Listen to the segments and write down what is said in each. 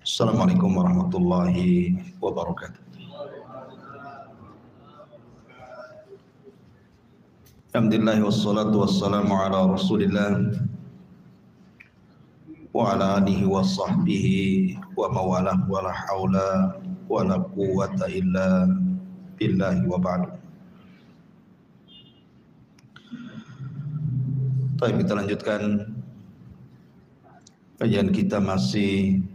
Assalamualaikum warahmatullahi wabarakatuh. Alhamdulillah wassalatu wassalamu ala Rasulillah wa ala alihi wa sahbihi wa mawalah wa la hawla wa la quwwata illa billahi wa ba'du. Baik, kita lanjutkan kajian kita masih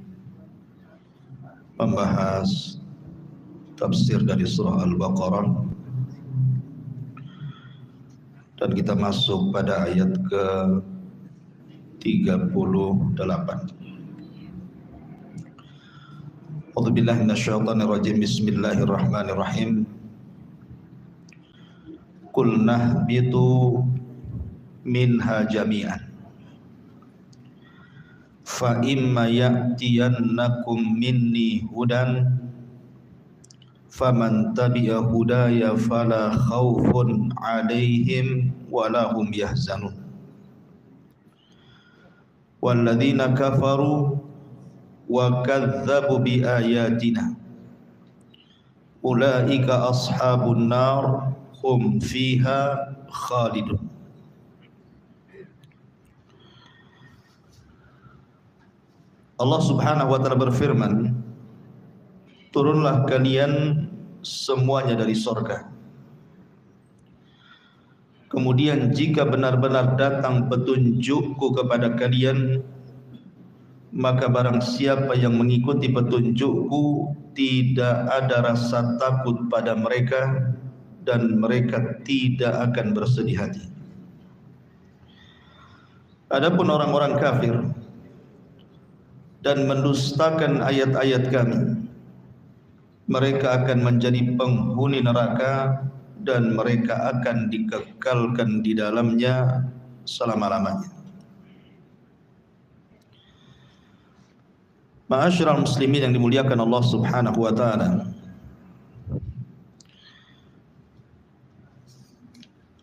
membahas tafsir dari surah Al-Baqarah dan kita masuk pada ayat ke 38. A'udzubillahi minasyaitonirrajim. Bismillahirrahmanirrahim. Qul nahbitu minha jami'an fa imma ya'tiyannakum minni hudan faman tabi'a hudaya fala khaufun 'alaihim wala hum yahzanun walladzina kafaru wa kadzdzabu biayatina ulaika ashabun nar hum fiha khalidun. Allah Subhanahu wa ta'ala berfirman, turunlah kalian semuanya dari sorga. Kemudian jika benar-benar datang petunjukku kepada kalian, maka barang siapa yang mengikuti petunjukku tidak ada rasa takut pada mereka dan mereka tidak akan bersedih hati. Adapun orang-orang kafir dan mendustakan ayat-ayat kami, mereka akan menjadi penghuni neraka dan mereka akan dikekalkan di dalamnya selama-lamanya. Ma'asyiral muslimin yang dimuliakan Allah Subhanahu wa ta'ala,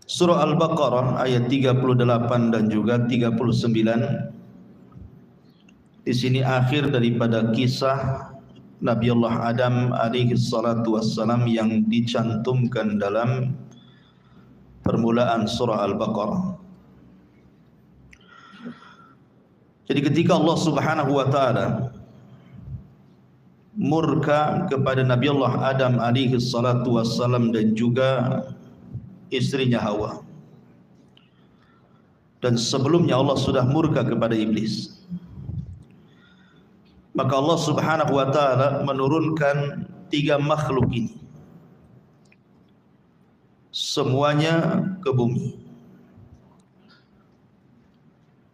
surah Al-Baqarah ayat 38 dan juga 39. Di sini akhir daripada kisah Nabi Allah Adam alaihi salatu wassalam yang dicantumkan dalam permulaan surah Al-Baqarah. Jadi ketika Allah Subhanahu wa ta'ala murka kepada Nabi Allah Adam alaihi salatu wassalam dan juga istrinya Hawa, dan sebelumnya Allah sudah murka kepada iblis, maka Allah Subhanahu wa ta'ala menurunkan 3 makhluk ini semuanya ke bumi.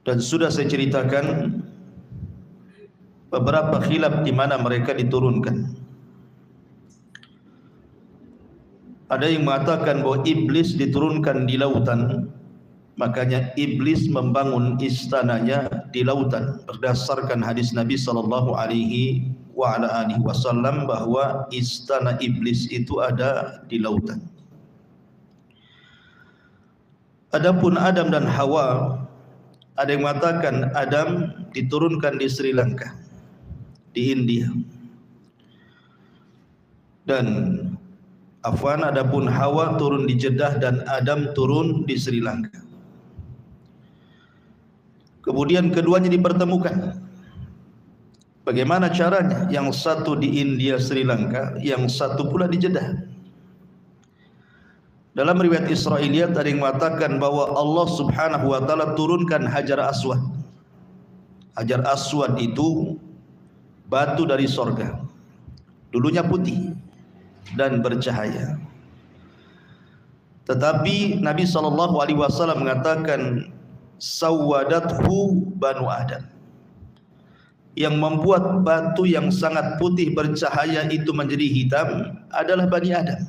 Dan sudah saya ceritakan beberapa khilaf di mana mereka diturunkan. Ada yang mengatakan bahwa iblis diturunkan di lautan, makanya iblis membangun istananya di lautan berdasarkan hadis Nabi sallallahu alaihi wasallam bahwa istana iblis itu ada di lautan. Adapun Adam dan Hawa, ada yang mengatakan Adam diturunkan di Sri Lanka, di India, dan adapun Hawa turun di Jeddah dan Adam turun di Sri Lanka. Kemudian keduanya dipertemukan. Bagaimana caranya? Yang satu di India Sri Lanka, yang satu pula di Jeddah. Dalam riwayat Israiliyat ada yang mengatakan bahwa Allah Subhanahu wa ta'ala turunkan Hajar Aswad. Hajar Aswad itu batu dari sorga, dulunya putih dan bercahaya. Tetapi Nabi SAW mengatakan sawadathu banu Adam, yang membuat batu yang sangat putih bercahaya itu menjadi hitam adalah Bani Adam.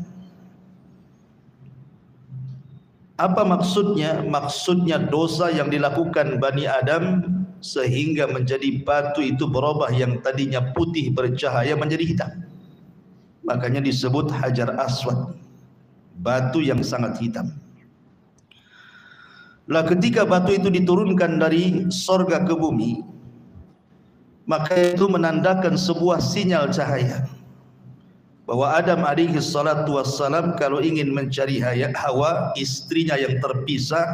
Apa maksudnya? Maksudnya dosa yang dilakukan Bani Adam sehingga menjadi batu itu berubah yang tadinya putih bercahaya menjadi hitam. Makanya disebut Hajar Aswad, batu yang sangat hitam. Lah ketika batu itu diturunkan dari sorga ke bumi, maka itu menandakan sebuah sinyal cahaya bahwa Adam alaihi salatu wassalam kalau ingin mencari Hawa, istrinya yang terpisah,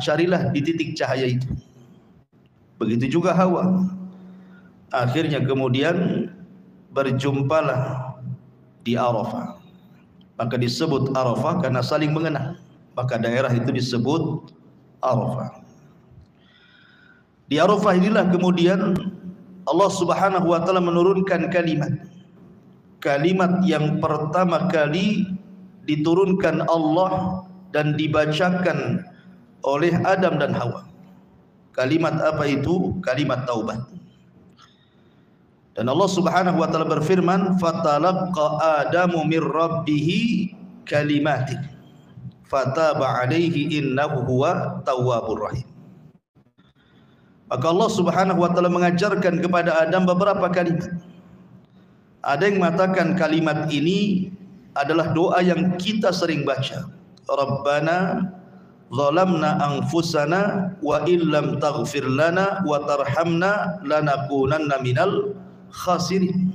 carilah di titik cahaya itu. Begitu juga Hawa. Akhirnya kemudian berjumpalah di Arafah. Maka disebut Arafah karena saling mengenal. Maka daerah itu disebut Arafah. Di Arafah inilah kemudian Allah Subhanahu wa taala menurunkan kalimat yang pertama kali diturunkan Allah dan dibacakan oleh Adam dan Hawa. Kalimat apa itu? Kalimat taubat. Dan Allah Subhanahu wa taala berfirman, "Fatalaqa Adamu mir rabbih kalimatin fataba alaihi innahu huwa tawwabur rahim." Maka Allah Subhanahu wa taala mengajarkan kepada Adam beberapa kalimat. Ada yang mengatakan kalimat ini adalah doa yang kita sering baca. Rabbana zalamna anfusana wa illam taghfir lana wa tarhamna lanakunanna minal khasirin.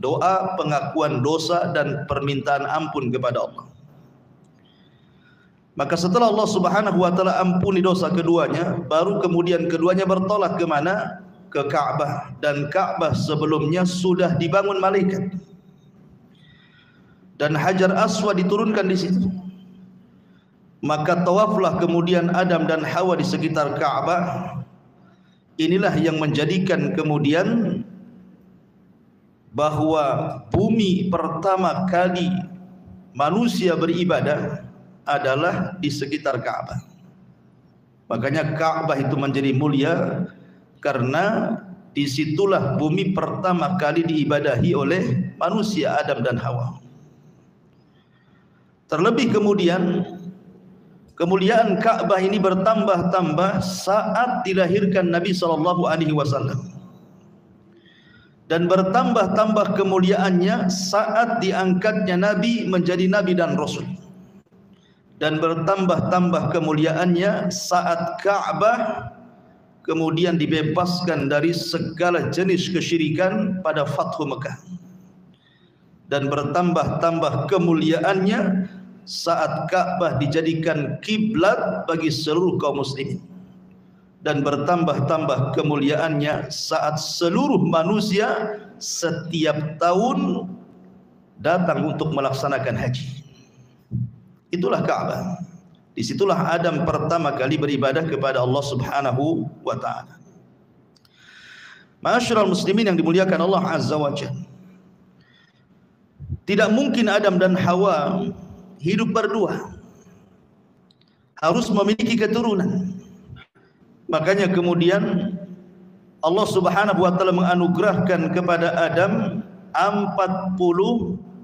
Doa pengakuan dosa dan permintaan ampun kepada Allah. Maka setelah Allah Subhanahu wa taala ampuni dosa keduanya, baru kemudian keduanya bertolak ke mana? Ke Ka'bah. Dan Ka'bah sebelumnya sudah dibangun malaikat. Dan Hajar Aswad diturunkan di situ. Maka tawaflah kemudian Adam dan Hawa di sekitar Ka'bah. Inilah yang menjadikan kemudian bahwa bumi pertama kali manusia beribadah adalah di sekitar Ka'bah. Makanya Ka'bah itu menjadi mulia karena disitulah bumi pertama kali diibadahi oleh manusia Adam dan Hawa. Terlebih kemudian kemuliaan Ka'bah ini bertambah-tambah saat dilahirkan Nabi SAW. Dan bertambah-tambah kemuliaannya saat diangkatnya Nabi menjadi Nabi dan Rasul. Dan bertambah-tambah kemuliaannya saat Ka'bah kemudian dibebaskan dari segala jenis kesyirikan pada Fathu Mekah. Dan bertambah-tambah kemuliaannya saat Ka'bah dijadikan kiblat bagi seluruh kaum muslimin. Dan bertambah-tambah kemuliaannya saat seluruh manusia setiap tahun datang untuk melaksanakan haji. Itulah Ka'bah. Disitulah Adam pertama kali beribadah kepada Allah Subhanahu wa ta'ala. Ma'asyiral muslimin yang dimuliakan Allah Azza wa Jalla. Tidak mungkin Adam dan Hawa hidup berdua. Harus memiliki keturunan. Makanya kemudian Allah Subhanahu wa taala menganugerahkan kepada Adam 40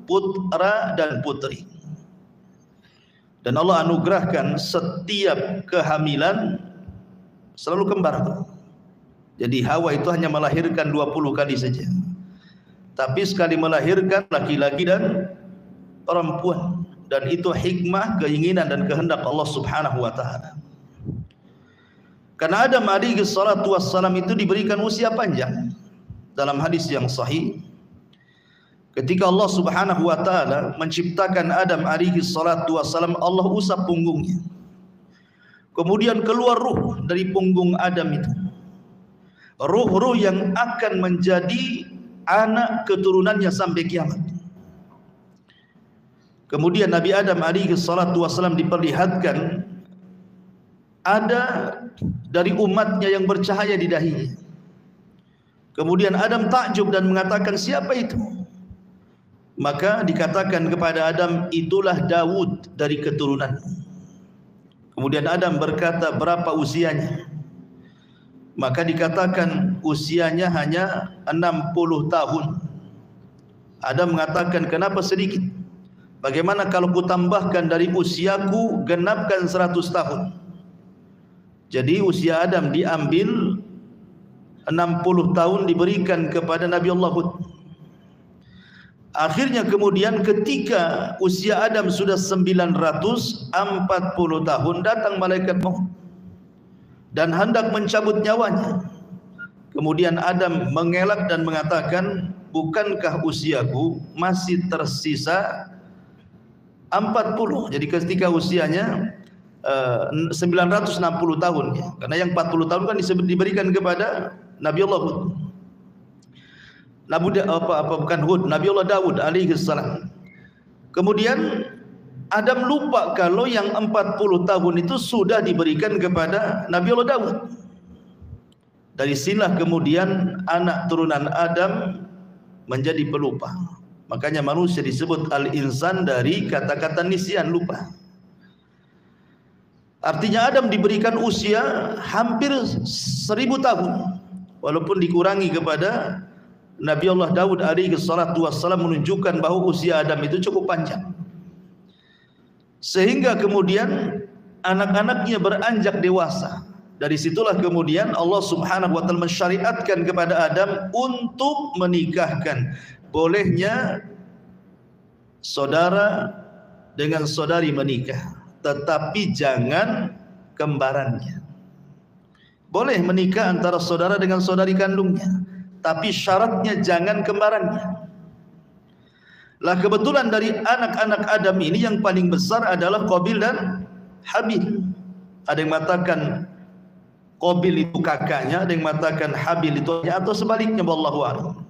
putra dan putri. Dan Allah anugerahkan setiap kehamilan selalu kembar. Jadi Hawa itu hanya melahirkan 20 kali saja. Tapi sekali melahirkan laki-laki dan perempuan. Dan itu hikmah, keinginan dan kehendak Allah Subhanahu wa taala. Karena Adam alaihi salatu wassalam itu diberikan usia panjang. Dalam hadis yang sahih, ketika Allah Subhanahu wa taala menciptakan Adam alaihi salatu wassalam, Allah usap punggungnya. Kemudian keluar ruh dari punggung Adam itu. Ruh-ruh yang akan menjadi anak keturunannya sampai kiamat. Kemudian Nabi Adam alaihi salatu wassalam diperlihatkan ada dari umatnya yang bercahaya di dahinya. Kemudian Adam takjub dan mengatakan, siapa itu? Maka dikatakan kepada Adam, itulah Daud dari keturunan. Kemudian Adam berkata, berapa usianya? Maka dikatakan usianya hanya 60 tahun. Adam mengatakan, kenapa sedikit? Bagaimana kalau kutambahkan dari usiaku, genapkan 100 tahun? Jadi usia Adam diambil 60 tahun diberikan kepada Nabi Allah Hud. Akhirnya kemudian ketika usia Adam sudah 940 tahun, datang malaikat maut dan hendak mencabut nyawanya. Kemudian Adam mengelak dan mengatakan, bukankah usiaku masih tersisa 40? Jadi ketika usianya 960 tahun ya. Karena yang 40 tahun kan diberikan kepada Nabiullah Hud. Nabiullah Daud alaihi salam. Kemudian Adam lupa kalau yang 40 tahun itu sudah diberikan kepada Nabiullah Daud. Dari sinilah kemudian anak turunan Adam menjadi pelupa. Makanya manusia disebut al-insan dari kata-kata nisyan, lupa. Artinya Adam diberikan usia hampir 1000 tahun. Walaupun dikurangi kepada Nabi Allah Daud alaihi salatu wassalam, menunjukkan bahawa usia Adam itu cukup panjang. Sehingga kemudian anak-anaknya beranjak dewasa. Dari situlah kemudian Allah Subhanahu wa taala mensyariatkan kepada Adam untuk menikahkan. Bolehnya saudara dengan saudari menikah, tetapi jangan kembarannya. Boleh menikah antara saudara dengan saudari kandungnya, tapi syaratnya jangan kembarannya. Lah kebetulan dari anak-anak Adam ini yang paling besar adalah Qabil dan Habil. Ada yang mengatakan Qabil itu kakaknya, ada yang mengatakan Habil itu ayahnya, atau sebaliknya, wallahu a'lam.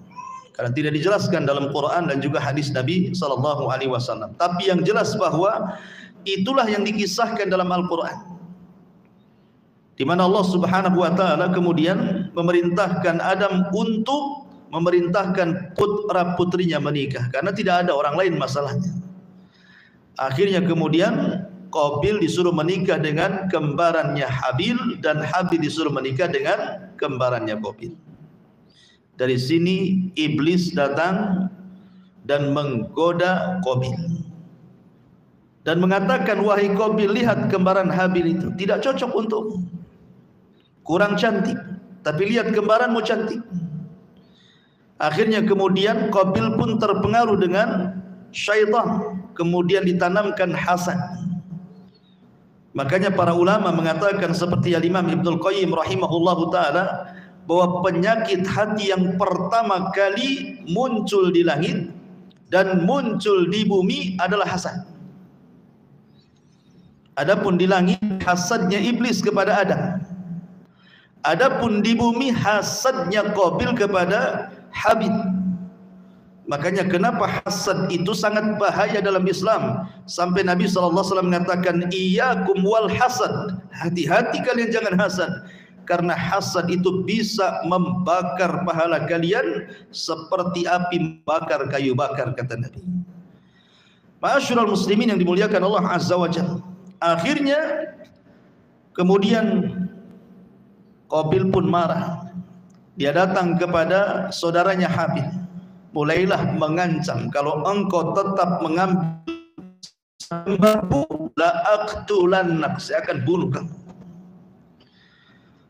Karena tidak dijelaskan dalam Quran dan juga hadis Nabi sallallahu alaihi wasallam. Tapi yang jelas bahwa itulah yang dikisahkan dalam Al-Quran, di mana Allah Subhanahu wa taala kemudian memerintahkan Adam untuk memerintahkan putra putrinya menikah, karena tidak ada orang lain masalahnya. Akhirnya kemudian Qabil disuruh menikah dengan kembarannya Habil, dan Habil disuruh menikah dengan kembarannya Qabil. Dari sini iblis datang dan menggoda Qabil dan mengatakan, wahai Qabil, lihat kembaran Habil itu tidak cocok untukmu, kurang cantik, tapi lihat kembaranmu cantik. Akhirnya kemudian Qabil pun terpengaruh dengan syaitan, kemudian ditanamkan hasad. Makanya para ulama mengatakan seperti Imam Ibnul Qayyim rahimahullahu taala, bahwa penyakit hati yang pertama kali muncul di langit dan muncul di bumi adalah hasad. Adapun di langit hasadnya iblis kepada Adam. Adapun di bumi hasadnya Qabil kepada Habil. Makanya kenapa hasad itu sangat bahaya dalam Islam, sampai Nabi SAW mengatakan, iyyakum wal hasad, hati-hati kalian jangan hasad, karena hasad itu bisa membakar pahala kalian seperti api membakar kayu bakar, kata Nabi. Ma'asyiral muslimin yang dimuliakan Allah Azza wa Jalla. Akhirnya kemudian Qabil pun marah. Dia datang kepada saudaranya Habil, mulailah mengancam, kalau engkau tetap mengambil sembahku, la aqtulannak, saya akan bunuh kamu.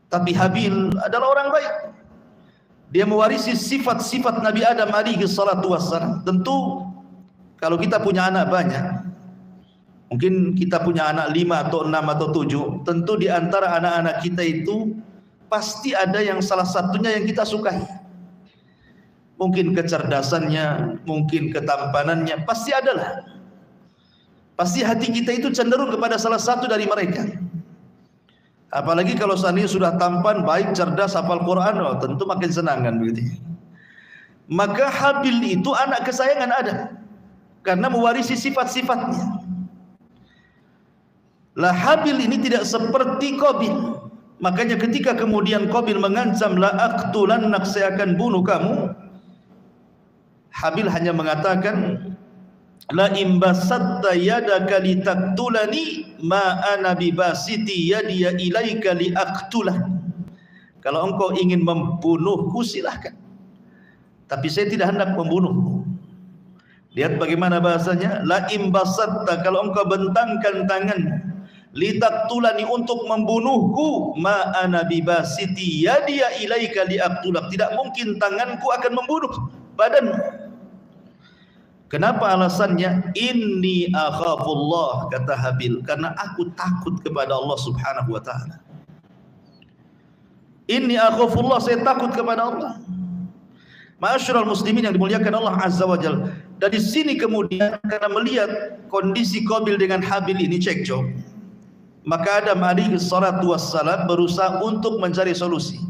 Tapi Habil adalah orang baik. Dia mewarisi sifat-sifat Nabi Adam alaihi salatu wassalam. Tentu kalau kita punya anak banyak, mungkin kita punya anak 5 atau 6 atau 7, tentu di antara anak-anak kita itu pasti ada yang salah satunya yang kita sukai. Mungkin kecerdasannya, mungkin ketampanannya, pasti adalah. Pasti hati kita itu cenderung kepada salah satu dari mereka. Apalagi kalau seandainya sudah tampan, baik, cerdas, hafal Quran, oh, tentu makin senang kan begitu. Maka Habil itu anak kesayangan Adam karena mewarisi sifat-sifatnya. Lah Habil ini tidak seperti Qabil. Makanya ketika kemudian Qabil mengancam, la aqtulannak, saya akan bunuh kamu, Habil hanya mengatakan, la imbasatta yadaka litaktulani ma ana bibasiti yadiya ilaika liaqtulah. Kalau engkau ingin membunuhku silahkan, tapi saya tidak hendak membunuhmu. Lihat bagaimana bahasanya, la imbasatta, kalau engkau bentangkan tanganmu, litaktulani, untuk membunuhku, ma ana bibasiti yadiya ilaika liaqtulah, tidak mungkin tanganku akan membunuh badanmu. Kenapa alasannya? Inni akhafullah, kata Habil, karena aku takut kepada Allah Subhanahu wa taala. Inni akhafullah, saya takut kepada Allah. Ma'asyiral muslimin yang dimuliakan Allah Azza wa Jalla. Dari sini kemudian karena melihat kondisi Qabil dengan Habil ini cekcok, maka Adam alaihi salatu wassalam berusaha untuk mencari solusi.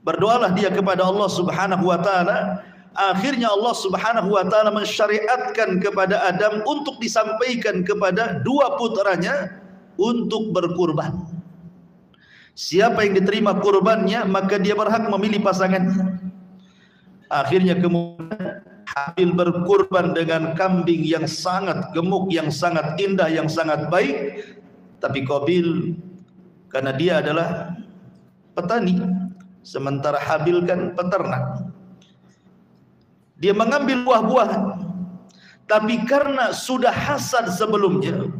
Berdoalah dia kepada Allah Subhanahu wa taala. Akhirnya Allah Subhanahu wa taala mensyariatkan kepada Adam untuk disampaikan kepada dua putranya untuk berkurban. Siapa yang diterima kurbannya, maka dia berhak memilih pasangannya. Akhirnya kemudian Habil berkurban dengan kambing yang sangat gemuk, yang sangat indah, yang sangat baik. Tapi Qabil karena dia adalah petani, sementara Habil kan peternak, dia mengambil buah-buahan. Tapi karena sudah hasad sebelumnya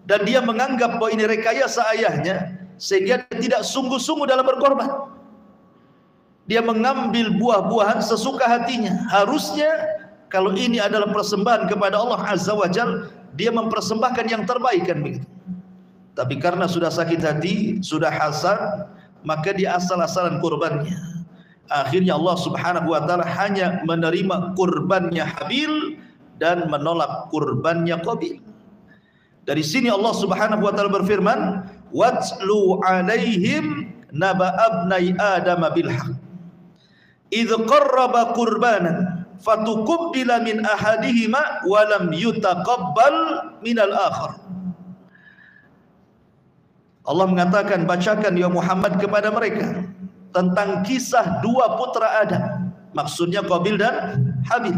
dan dia menganggap bahwa ini rekayasa ayahnya, sehingga dia tidak sungguh-sungguh dalam berkorban. Dia mengambil buah-buahan sesuka hatinya. Harusnya kalau ini adalah persembahan kepada Allah Azza wa Jalla, dia mempersembahkan yang terbaik kan begitu. Tapi karena sudah sakit hati, sudah hasad, maka dia asal-asalan kurbannya. Akhirnya Allah Subhanahu wa taala hanya menerima kurbannya Habil dan menolak kurbannya Qabil. Dari sini Allah Subhanahu wa taala berfirman, "Watlu 'alaihim naba abnai Adam bil haqq. Idz qarraba qurbanan fatuqbila min ahadihima wa lam yutaqabbal minal akhar." Allah mengatakan, bacakan ya Muhammad kepada mereka tentang kisah dua putra Adam, maksudnya Qabil dan Habil.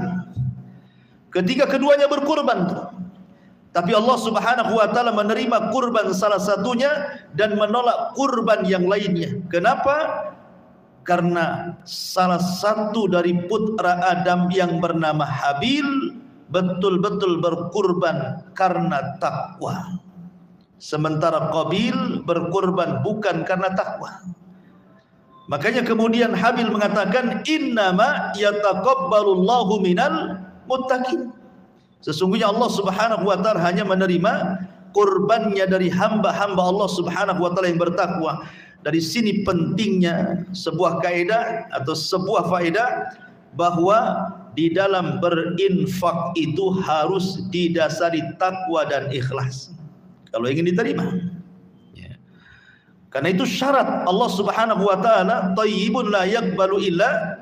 Ketika keduanya berkurban, tapi Allah Subhanahu wa taala menerima kurban salah satunya dan menolak kurban yang lainnya. Kenapa? Karena salah satu dari putra Adam yang bernama Habil betul-betul berkurban karena takwa, sementara Qabil berkurban bukan karena takwa. Makanya kemudian Habil mengatakan, innama yataqabbalullahu minal muttaqin. Sesungguhnya Allah Subhanahu wa taala hanya menerima kurbannya dari hamba-hamba Allah Subhanahu wa taala yang bertakwa. Dari sini pentingnya sebuah kaidah atau sebuah faedah bahwa di dalam berinfak itu harus didasari takwa dan ikhlas kalau ingin diterima. Karena itu syarat Allah Subhanahu wa taala, thayyibun la yaqbalu illa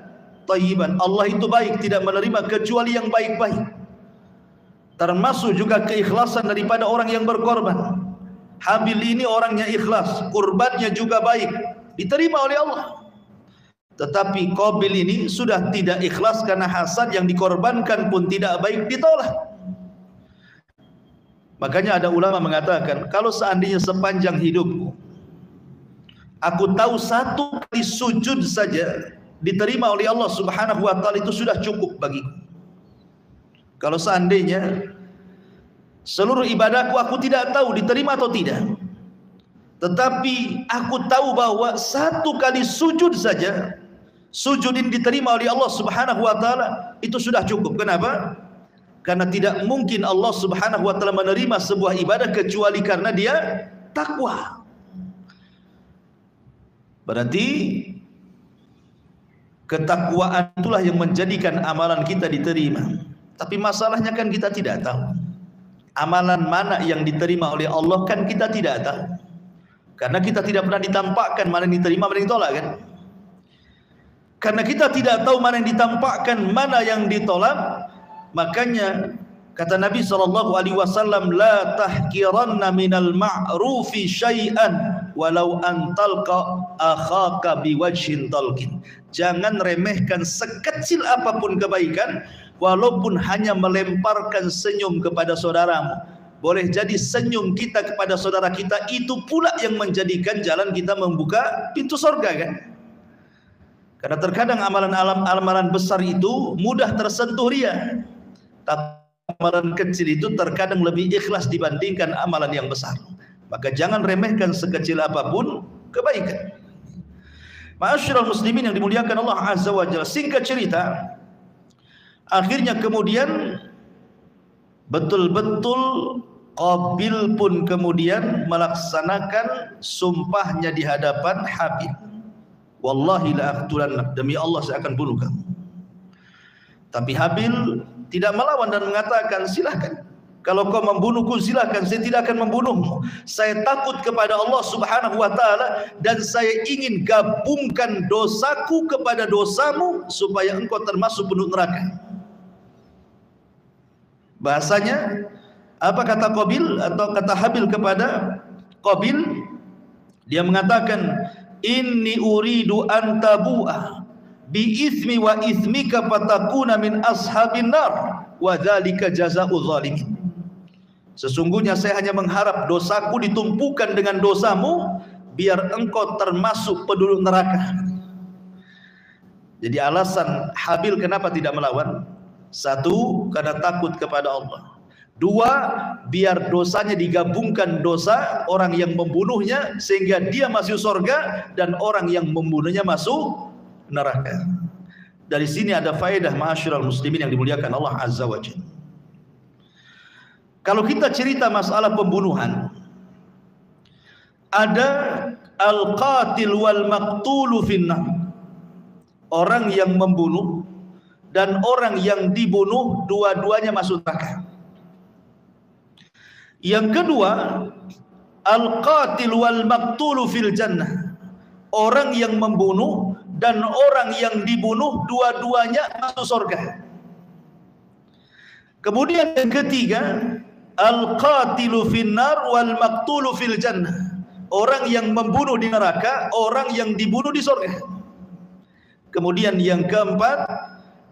thayyiban. Allah itu baik, tidak menerima kecuali yang baik-baik. Termasuk juga keikhlasan daripada orang yang berkorban. Habil ini orangnya ikhlas, kurbannya juga baik, diterima oleh Allah. Tetapi Qabil ini sudah tidak ikhlas karena hasad, yang dikorbankan pun tidak baik, ditolak. Makanya ada ulama mengatakan, kalau seandainya sepanjang hidupku aku tahu satu kali sujud saja diterima oleh Allah Subhanahu wa taala, itu sudah cukup bagiku. Kalau seandainya seluruh ibadahku aku tidak tahu diterima atau tidak, tetapi aku tahu bahwa satu kali sujud saja, sujud ini diterima oleh Allah Subhanahu wa taala, itu sudah cukup. Kenapa? Karena tidak mungkin Allah Subhanahu wa taala menerima sebuah ibadah kecuali karena dia takwa. Berarti ketakwaan itulah yang menjadikan amalan kita diterima. Tapi masalahnya kan kita tidak tahu amalan mana yang diterima oleh Allah, kan kita tidak tahu. Karena kita tidak pernah ditampakkan mana yang diterima, mana yang ditolak kan. Karena kita tidak tahu mana yang ditampakkan, mana yang ditolak, makanya kata Nabi SAW, la tahkiranna minal ma'rufi syai'an walau antalqa akhaka biwajhin talqin. Jangan remehkan sekecil apapun kebaikan, walaupun hanya melemparkan senyum kepada saudaramu. Boleh jadi senyum kita kepada saudara kita itu pula yang menjadikan jalan kita membuka pintu surga kan. Karena terkadang amalan besar itu mudah tersentuh ria, tapi amalan kecil itu terkadang lebih ikhlas dibandingkan amalan yang besar. Maka jangan remehkan sekecil apapun kebaikan. Ma'asyiral muslimin yang dimuliakan Allah Azza wa Jalla, singkat cerita, akhirnya kemudian betul-betul Qabil pun kemudian melaksanakan sumpahnya di hadapan Habil. wallahi la aqtulannak, demi Allah saya akan bunuh kamu. Tapi Habil tidak melawan dan mengatakan, silahkan, kalau kau membunuhku silahkan, saya tidak akan membunuhmu. Saya takut kepada Allah Subhanahu wa ta'ala, dan saya ingin gabungkan dosaku kepada dosamu supaya engkau termasuk penduduk neraka. Bahasanya apa kata Qabil atau kata Habil kepada Qabil? Dia mengatakan, inni uridu an tabu'a bi ithmi wa ithmika fatakuna min ashabin nar wa dzalika jazaa'u zalimin. Sesungguhnya saya hanya mengharap dosaku ditumpukan dengan dosamu biar engkau termasuk penduduk neraka. Jadi alasan Habil kenapa tidak melawan, satu, karena takut kepada Allah. Dua, biar dosanya digabungkan dosa orang yang membunuhnya sehingga dia masuk surga dan orang yang membunuhnya masuk neraka. Dari sini ada faedah ma'asyiral muslimin yang dimuliakan Allah Azza wa Jalla. Kalau kita cerita masalah pembunuhan, ada al-qatil wal maqtulu finnar, orang yang membunuh dan orang yang dibunuh dua-duanya masuk neraka. Yang kedua, al-qatil wal maqtulu fil jannah, orang yang membunuh dan orang yang dibunuh dua-duanya masuk surga. Kemudian yang ketiga, al-qatilu finnar wal maqtulu fil jannah, orang yang membunuh di neraka, orang yang dibunuh di surga. Kemudian yang keempat,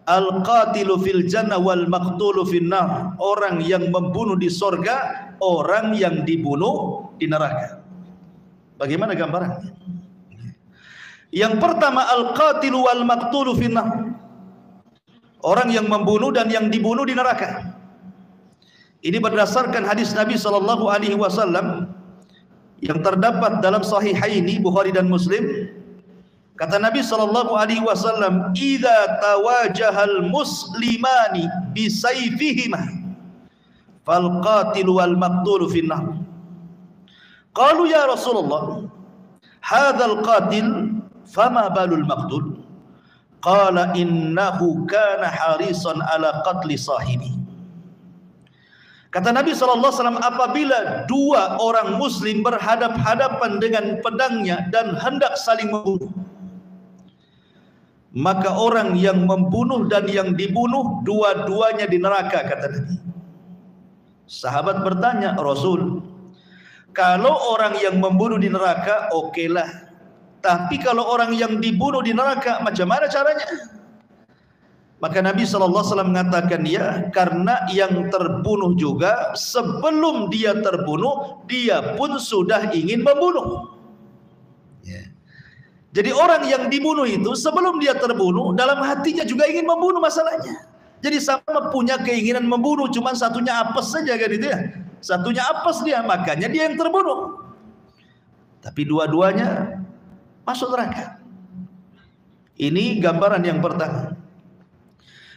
al-qatilu fil jannah wal maqtulu finnar, orang yang membunuh di surga, orang yang dibunuh di neraka. Bagaimana gambarannya? Yang pertama, al-qatilu wal maqtulu finnar, orang yang membunuh dan yang dibunuh di neraka. Ini berdasarkan hadis Nabi sallallahu alaihi wasallam yang terdapat dalam sahihaini Bukhari dan Muslim. Kata Nabi sallallahu alaihi wasallam, "Idza tawajahal muslimani bisayfihima fal qatilu wal maqtulu finnar." Qalu ya Rasulullah, hadzal qatil fama balul maqtul? Qala innahu kana harisan ala qatli sahibi. Kata Nabi SAW, apabila dua orang muslim berhadap-hadapan dengan pedangnya dan hendak saling membunuh, maka orang yang membunuh dan yang dibunuh dua-duanya di neraka, kata Nabi. Sahabat bertanya, Rasul, kalau orang yang membunuh di neraka, okelah. Tapi kalau orang yang dibunuh di neraka, macam mana caranya? Maka Nabi SAW mengatakan, ya, karena yang terbunuh juga sebelum dia terbunuh, dia pun sudah ingin membunuh. Jadi orang yang dibunuh itu sebelum dia terbunuh, dalam hatinya juga ingin membunuh masalahnya. Jadi sama punya keinginan membunuh, cuma satunya apes saja kan itu ya. Satunya apes dia, makanya dia yang terbunuh. Tapi dua-duanya masuk neraka. Ini gambaran yang pertama.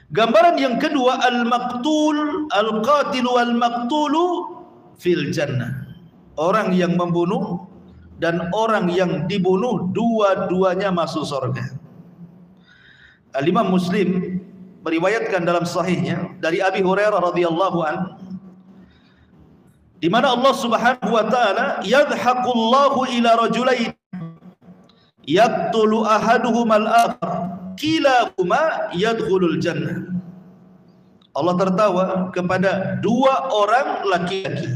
Gambaran yang kedua, al-maqtul, al-qatilu wal-maqtulu fil jannah. Orang yang membunuh dan orang yang dibunuh dua-duanya masuk surga. Al-Imam Muslim meriwayatkan dalam sahihnya dari Abi Hurairah radhiyallahu anhu, di mana Allah Subhanahu wa taala, yadhaqullahu ila rajulain yaqtulu ahaduhuma al-akhar kilahuma yadkhulul jannah. Allah tertawa kepada dua orang laki-laki,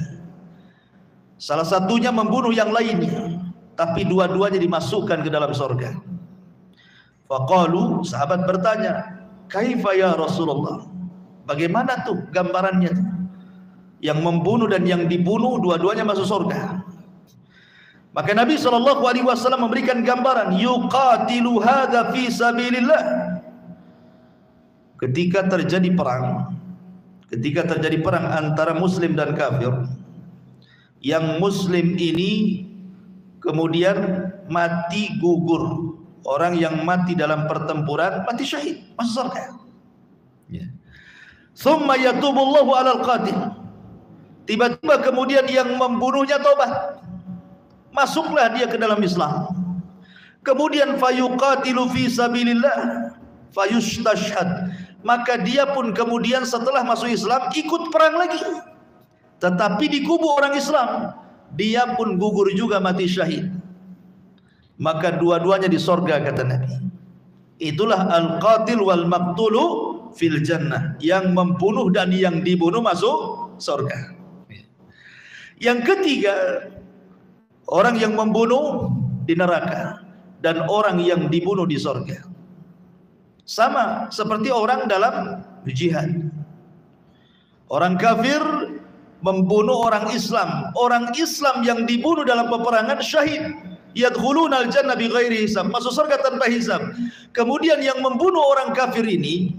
salah satunya membunuh yang lainnya, tapi dua-duanya dimasukkan ke dalam surga. Faqalu, sahabat bertanya, kaifa ya Rasulullah, bagaimana tuh gambarannya tuh? Yang membunuh dan yang dibunuh dua-duanya masuk surga. Maka Nabi SAW memberikan gambaran, yuqatilu hadza fi sabilillah. Ketika terjadi perang antara muslim dan kafir, yang muslim ini kemudian mati gugur, orang yang mati dalam pertempuran mati syahid, masuk surga. Tsumma yatubullahu 'alal qatil. Tiba-tiba kemudian yang membunuhnya taubat, masuklah dia ke dalam Islam. kemudian fayuqatilu fi sabilillah fayustashhad, maka dia pun kemudian setelah masuk Islam ikut perang lagi, tetapi di kubu orang Islam dia pun gugur juga, mati syahid, maka dua-duanya di sorga, kata Nabi. Itulah al-qatil wal maqtulu fil jannah, yang membunuh dan yang dibunuh masuk sorga. Yang ketiga, orang yang membunuh di neraka dan orang yang dibunuh di sorga. Sama seperti orang dalam jihad. Orang kafir membunuh orang Islam, orang Islam yang dibunuh dalam peperangan syahid, yadkhuluna al-jannah bighairi hisab, masuk surga tanpa hisab. Kemudian yang membunuh orang kafir ini,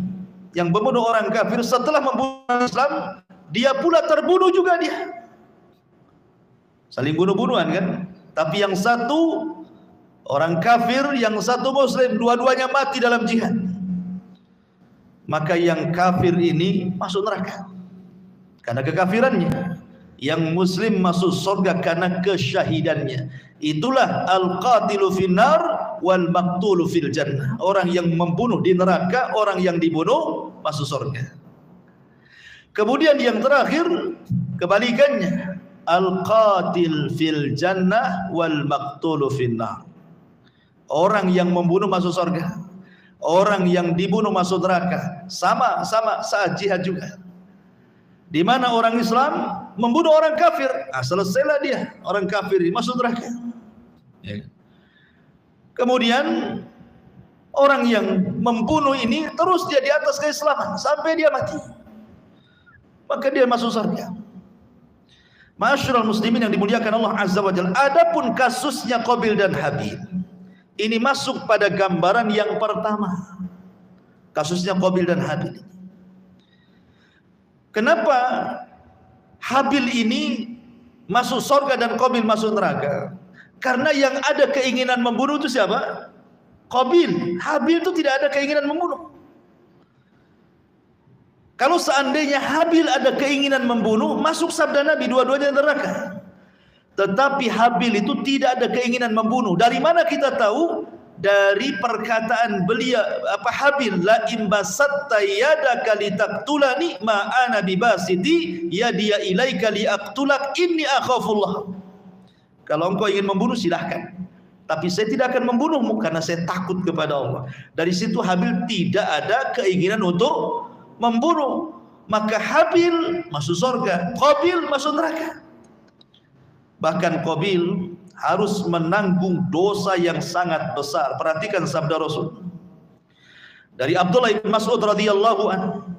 yang membunuh orang kafir setelah membunuh orang Islam, dia pula terbunuh juga dia. Saling bunuh-bunuhan kan? Tapi yang satu orang kafir, yang satu muslim, dua-duanya mati dalam jihad. Maka yang kafir ini masuk neraka karena kekafirannya, yang muslim masuk surga karena kesyahidannya. Itulah al-qatilu finnar wal maqtulu fil jannah, orang yang membunuh di neraka, orang yang dibunuh masuk surga. Kemudian yang terakhir kebalikannya, al-qatil fil jannah wal maqtulu finnar, orang yang membunuh masuk surga, orang yang dibunuh masuk neraka. Sama-sama saat jihad juga. Di mana orang Islam membunuh orang kafir, selesailah dia, orang kafir masuk neraka. Kemudian orang yang membunuh ini terus dia di atas keislaman sampai dia mati, maka dia masuk surga. Ma'asyiral muslimin yang dimuliakan Allah Azza wa Jalla, adapun kasusnya Qabil dan Habil, ini masuk pada gambaran yang pertama, kasusnya Qabil dan Habil. Kenapa Habil ini masuk surga dan Qabil masuk neraka? Karena yang ada keinginan membunuh itu siapa? Qabil. Habil itu tidak ada keinginan membunuh. Kalau seandainya Habil ada keinginan membunuh, masuk sabda Nabi, dua-duanya neraka. Tetapi Habil itu tidak ada keinginan membunuh. Dari mana kita tahu? Dari perkataan beliau Habil, la imbasatta yadaka litaqtulani ma ana bibasiti yadiya ilaika liaqtulak inni akhafullah. Kalau engkau ingin membunuh silahkan, tapi saya tidak akan membunuhmu karena saya takut kepada Allah. Dari situ Habil tidak ada keinginan untuk membunuh, maka Habil masuk surga, Qabil masuk neraka. Bahkan Qabil harus menanggung dosa yang sangat besar. Perhatikan sabda Rasul dari Abdullah bin Mas'ud radhiyallahu anhu.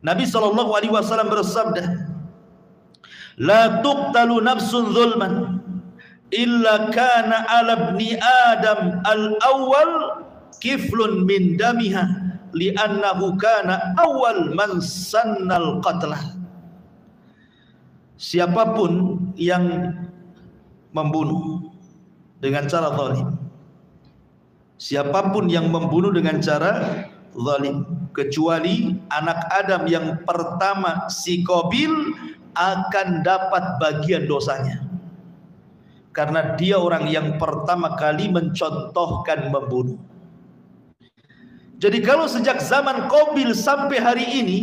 Nabi sallallahu alaihi wasallam bersabda, "La tuqtalu nafsun zulman illa kana 'ala ibni Adam al-awwal kiflun min damiha li'annahu kana awwal man sannal qatlah." Siapapun yang membunuh dengan cara zalim, siapapun yang membunuh dengan cara zalim, kecuali anak Adam yang pertama si Qabil, akan dapat bagian dosanya karena dia orang yang pertama kali mencontohkan membunuh. Jadi kalau sejak zaman Qabil sampai hari ini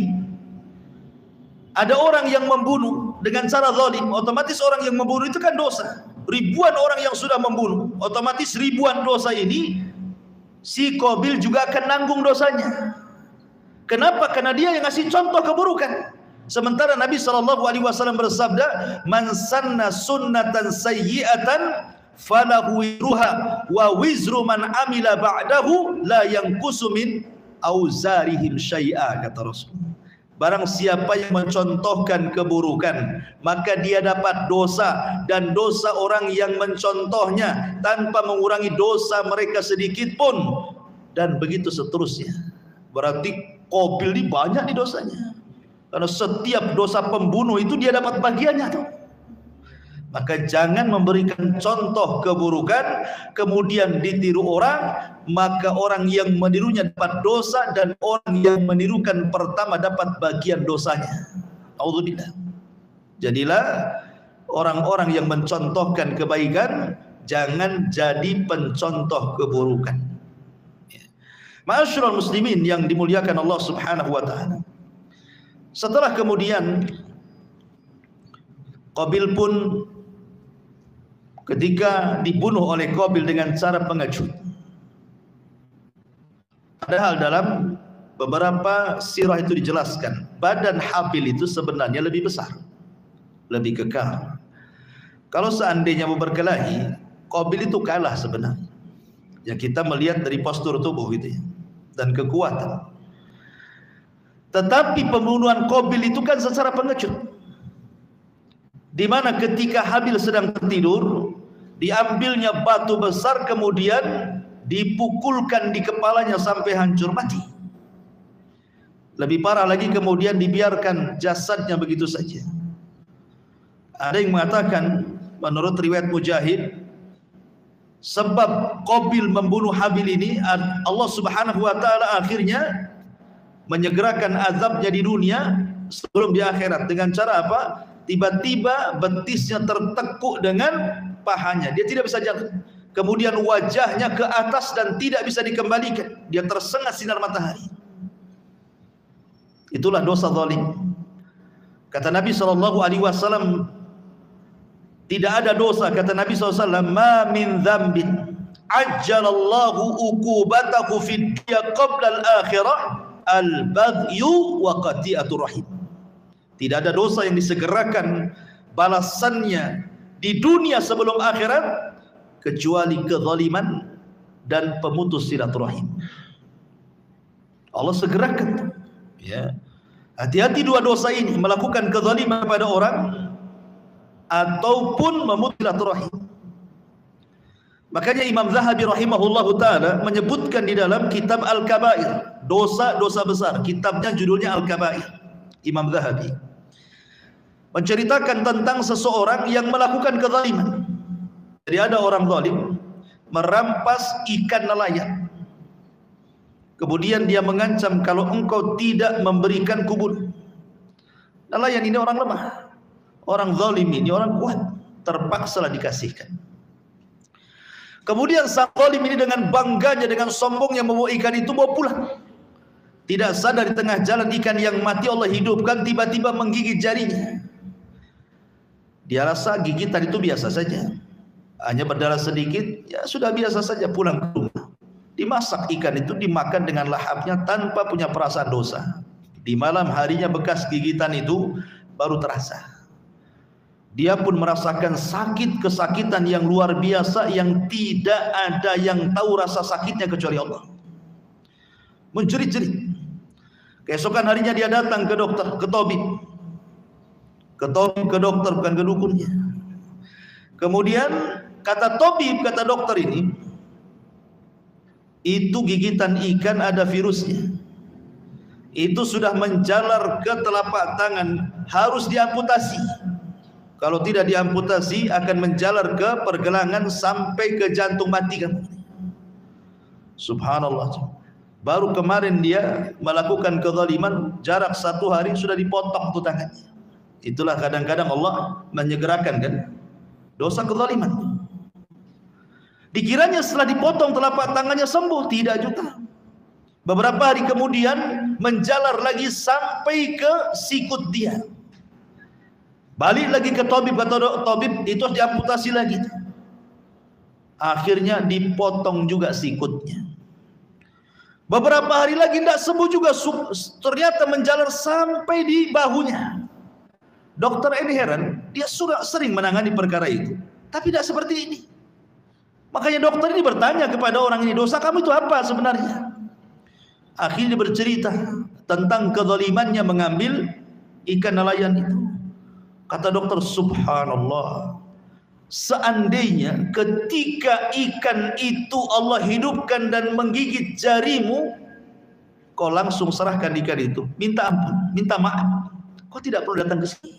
ada orang yang membunuh dengan cara zalim, otomatis orang yang membunuh itu kan dosa. Ribuan orang yang sudah membunuh, otomatis ribuan dosa ini si Qabil juga akan nanggung dosanya. Kenapa? Karena dia yang ngasih contoh keburukan. Sementara Nabi SAW bersabda, "Man sanna sunnatan sayyi'atan falahu wizruha wa wizru man amila ba'dahu la yanqusu min auzarihim syai'a," kata Rasul. Barang siapa yang mencontohkan keburukan, maka dia dapat dosa, dan dosa orang yang mencontohnya tanpa mengurangi dosa mereka sedikit pun, dan begitu seterusnya. Berarti Qabil ini banyak di dosanya, karena setiap dosa pembunuh itu dia dapat bagiannya tuh. Maka jangan memberikan contoh keburukan kemudian ditiru orang, maka orang yang menirunya dapat dosa dan orang yang menirukan pertama dapat bagian dosanya. Auzubillah. Jadilah orang-orang yang mencontohkan kebaikan, jangan jadi pencontoh keburukan. Ma'asyiral muslimin yang dimuliakan Allah Subhanahu wa taala. Setelah kemudian Qabil pun ketika dibunuh oleh Qabil dengan cara pengecut. Padahal dalam beberapa sirah itu dijelaskan, badan Habil itu sebenarnya lebih besar, lebih kekal. Kalau seandainya mau berkelahi, Qabil itu kalah sebenarnya. Ya kita melihat dari postur tubuh gitu ya, dan kekuatan. Tetapi pembunuhan Qabil itu kan secara pengecut, di mana ketika Habil sedang tertidur, diambilnya batu besar kemudian dipukulkan di kepalanya sampai hancur mati. Lebih parah lagi kemudian dibiarkan jasadnya begitu saja. Ada yang mengatakan menurut riwayat Mujahid, sebab Qabil membunuh Habil ini, Allah Subhanahu wa taala akhirnya menyegerakan azabnya di dunia sebelum di akhirat. Dengan cara apa? Tiba-tiba betisnya tertekuk dengan pahanya, dia tidak bisa jalan. Kemudian wajahnya ke atas dan tidak bisa dikembalikan, dia tersengat sinar matahari. Itulah dosa zalim. Kata Nabi SAW, tidak ada dosa, kata Nabi SAW, ma min dzambin ajjalallahu uqubatahu fid dunya qabla al-akhirah al-baghyu wa qati'atur rahim. Tidak ada dosa yang disegerakan balasannya di dunia sebelum akhirat kecuali kezaliman dan pemutus silaturahim. Allah segerakan. Ya. Hati-hati dua dosa ini, melakukan kezaliman pada orang ataupun memutus silaturahim. Makanya Imam Zahabi rahimahullahu taala menyebutkan di dalam kitab Al-Kabair, dosa-dosa besar. Kitabnya judulnya Al-Kabair. Imam Zahabi menceritakan tentang seseorang yang melakukan kezaliman. Jadi ada orang zalim merampas ikan nelayan. Kemudian dia mengancam, kalau engkau tidak memberikan kubur. Nelayan ini orang lemah, orang zalim ini orang kuat, terpaksalah dikasihkan. Kemudian sang zalim ini dengan bangganya, dengan sombongnya membawa ikan itu bawa pulang. Tidak sadar di tengah jalan ikan yang mati Allah hidupkan, tiba-tiba menggigit jarinya. Dia rasa gigitan itu biasa saja, hanya berdarah sedikit, ya sudah biasa saja, pulang ke rumah. Dimasak ikan itu, dimakan dengan lahapnya tanpa punya perasaan dosa. Di malam harinya bekas gigitan itu baru terasa. Dia pun merasakan sakit kesakitan yang luar biasa yang tidak ada yang tahu rasa sakitnya kecuali Allah. Menjerit-jerit. Keesokan harinya dia datang ke dokter, ke tabib. Ke dokter, bukan ke dukunnya. Kemudian kata tabib, kata dokter ini, itu gigitan ikan ada virusnya. Itu sudah menjalar ke telapak tangan, harus diamputasi. Kalau tidak diamputasi akan menjalar ke pergelangan sampai ke jantung mati kan. Subhanallah. Baru kemarin dia melakukan kezaliman, jarak 1 hari sudah dipotong tuh tangannya. Itulah kadang-kadang Allah menyegerakan kan dosa kezaliman. Dikiranya setelah dipotong telapak tangannya sembuh, tidak juga. Beberapa hari kemudian menjalar lagi sampai ke sikut dia. Balik lagi ke tabib, kata tabib itu harus diamputasi lagi. Akhirnya dipotong juga sikutnya. Beberapa hari lagi tidak sembuh juga, ternyata menjalar sampai di bahunya. Dokter ini heran, dia sudah sering menangani perkara itu, tapi tidak seperti ini. Makanya dokter ini bertanya kepada orang ini, dosa kamu itu apa sebenarnya? Akhirnya bercerita tentang kezalimannya mengambil ikan nelayan itu. Kata dokter, subhanallah, seandainya ketika ikan itu Allah hidupkan dan menggigit jarimu, kau langsung serahkan ikan itu, minta ampun, minta maaf, kau tidak perlu datang ke sini.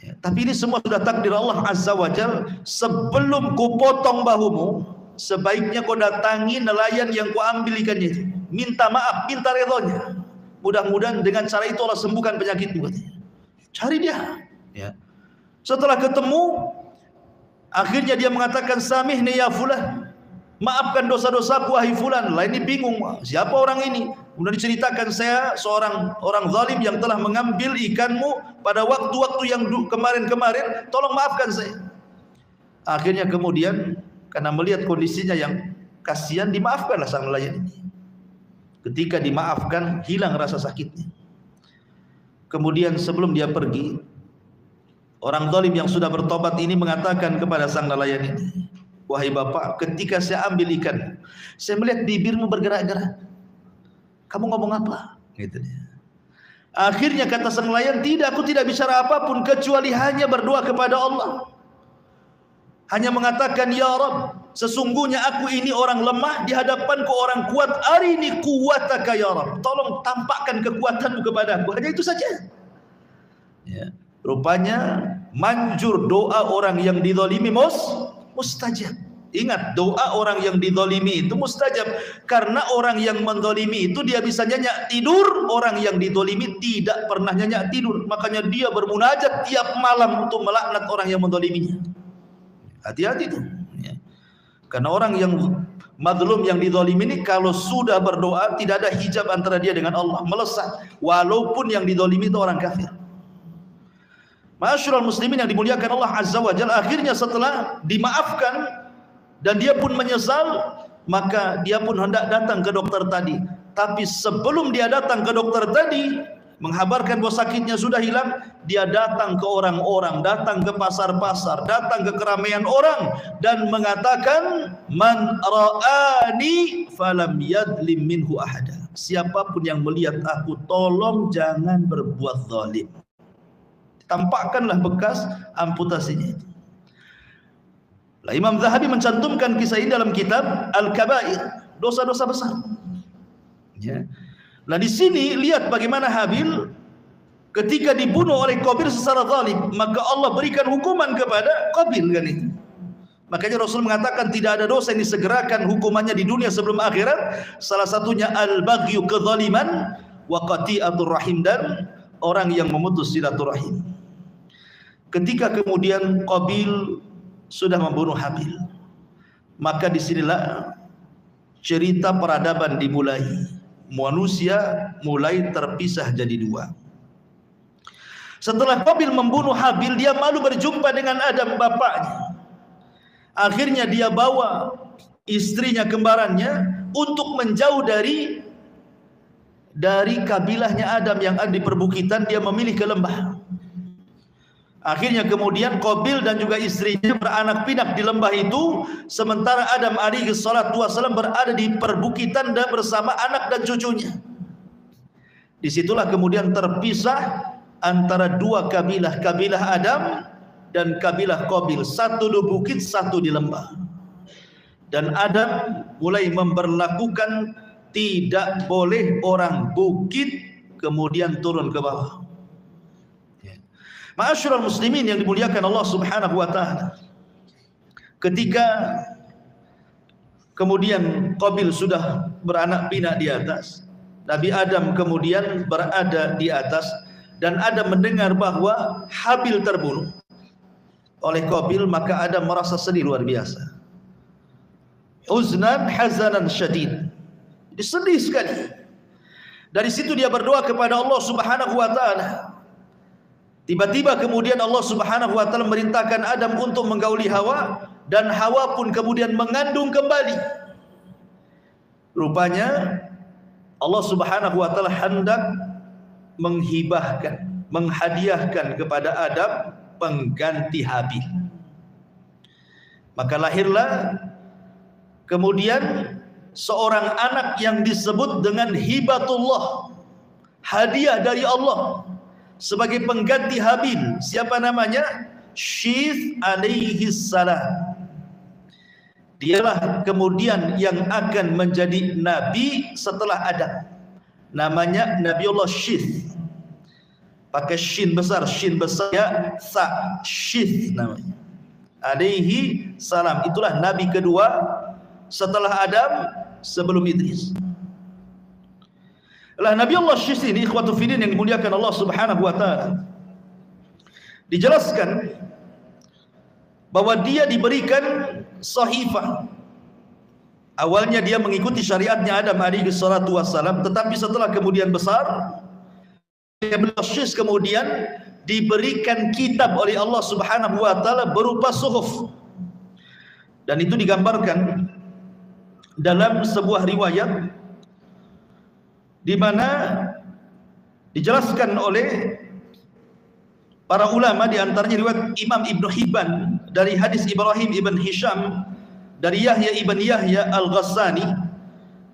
Ya, tapi ini semua sudah takdir Allah Azza wa Jal. Sebelum ku potong bahumu, sebaiknya kau datangi nelayan yang kau ambil ikannya itu, minta maaf, minta redhonya. Mudah-mudahan dengan cara itu Allah sembuhkan penyakitmu. Cari dia. Ya. Setelah ketemu, Akhirnya dia mengatakan, samihni ya fulan, maafkan dosa-dosaku wahai fulan. Lah ini bingung, siapa orang ini? Kemudian diceritakan, saya seorang orang zalim yang telah mengambil ikanmu pada waktu-waktu yang kemarin-kemarin, tolong maafkan saya. Akhirnya kemudian karena melihat kondisinya yang kasihan, dimaafkanlah sang nelayan ini. Ketika dimaafkan, hilang rasa sakitnya. Kemudian sebelum dia pergi, orang zalim yang sudah bertobat ini mengatakan kepada sang nelayan ini, wahai bapak, ketika saya ambil ikan, saya melihat bibirmu bergerak-gerak. Kamu ngomong apa? Gitu dia. Akhirnya kata sang nelayan, tidak, aku tidak bicara apapun kecuali hanya berdoa kepada Allah. Hanya mengatakan, ya Rabb, sesungguhnya aku ini orang lemah di hadapanku orang kuat. Arini quwwataka ya Rabb, tolong tampakkan kekuatanmu kepadaku. Hanya itu saja. Ya. Rupanya manjur doa orang yang dizalimi mustajab. Ingat, doa orang yang dizalimi itu mustajab, karena orang yang menzalimi itu dia bisa nyenyak tidur, orang yang dizalimi tidak pernah nyenyak tidur. Makanya dia bermunajat tiap malam untuk melaknat orang yang menzaliminya. Hati-hati itu. Ya. Karena orang yang mazlum yang dizalimi ini kalau sudah berdoa tidak ada hijab antara dia dengan Allah, melesat walaupun yang dizalimi itu orang kafir. Ma'asyiral muslimin yang dimuliakan Allah Azza wa Jalla, akhirnya setelah dimaafkan dan dia pun menyesal, maka dia pun hendak datang ke dokter tadi. Tapi sebelum dia datang ke dokter tadi, menghabarkan bahwa sakitnya sudah hilang, dia datang ke orang-orang, datang ke pasar-pasar, datang ke keramaian orang dan mengatakan, man ra'ani falam yadlim minhu ahada. Siapapun yang melihat aku, tolong jangan berbuat zalim. Tampakkanlah bekas amputasinya itu. Lah Imam Zahabi mencantumkan kisah ini dalam kitab Al-Kabair, dosa-dosa besar. Ya. Nah di sini lihat bagaimana Habil ketika dibunuh oleh Qabil secara zalim, maka Allah berikan hukuman kepada Qabil kan itu. Makanya Rasul mengatakan tidak ada dosa yang disegerakan hukumannya di dunia sebelum akhirat. Salah satunya al-baghyu, kezaliman, wa qati'atur rahim, dan orang yang memutus silaturahim. Ketika kemudian Qabil sudah membunuh Habil, maka disinilah cerita peradaban dimulai. Manusia mulai terpisah jadi dua. Setelah Qabil membunuh Habil, dia malu berjumpa dengan Adam bapaknya. Akhirnya dia bawa istrinya kembarannya untuk menjauh dari kabilahnya Adam yang ada di perbukitan. Dia memilih ke lembah. Akhirnya kemudian Qabil dan juga istrinya beranak pinak di lembah itu, sementara Adam alaihi salatu wasallam berada di perbukitan dan bersama anak dan cucunya. Disitulah kemudian terpisah antara dua kabilah, kabilah Adam dan kabilah Qabil, satu di bukit, satu di lembah. Dan Adam mulai memberlakukan tidak boleh orang bukit kemudian turun ke bawah. Ma'asyiral muslimin yang dimuliakan Allah Subhanahu wa taala. Ketika kemudian Qabil sudah beranak pinak di atas, Nabi Adam kemudian berada di atas, dan Adam mendengar bahwa Habil terbunuh oleh Qabil, maka Adam merasa sedih luar biasa. Uznan hazanan syadid. Sedih sekali. Dari situ dia berdoa kepada Allah Subhanahu wa taala. Tiba-tiba kemudian Allah Subhanahu wa taala merintahkan Adam untuk menggauli Hawa, dan Hawa pun kemudian mengandung kembali. Rupanya Allah Subhanahu wa taala hendak menghadiahkan kepada Adam pengganti Habil. Maka lahirlah kemudian seorang anak yang disebut dengan hibatullah, hadiah dari Allah, sebagai pengganti Habil. Siapa namanya? Syith alaihi salam. Dialah kemudian yang akan menjadi nabi setelah Adam. Namanya Nabiullah Syith. Pakai shin besar ya, sa, Syith namanya. Alaihi salam. Itulah nabi kedua setelah Adam, sebelum Idris. Lah Nabi Allah Syith ini, ikhwatu fillah yang dimuliakan Allah Subhanahu wa taala, dijelaskan bahwa dia diberikan sahifah. Awalnya dia mengikuti syariatnya Adam alaihi salatu wassalam, tetapi setelah kemudian besar, kemudian diberikan kitab oleh Allah Subhanahu wa taala berupa suhuf. Dan itu digambarkan dalam sebuah riwayat di mana dijelaskan oleh para ulama, di antaranya riwayat Imam Ibnu Hibban dari hadis Ibrahim ibn Hisham dari Yahya ibn Yahya al-Ghassani.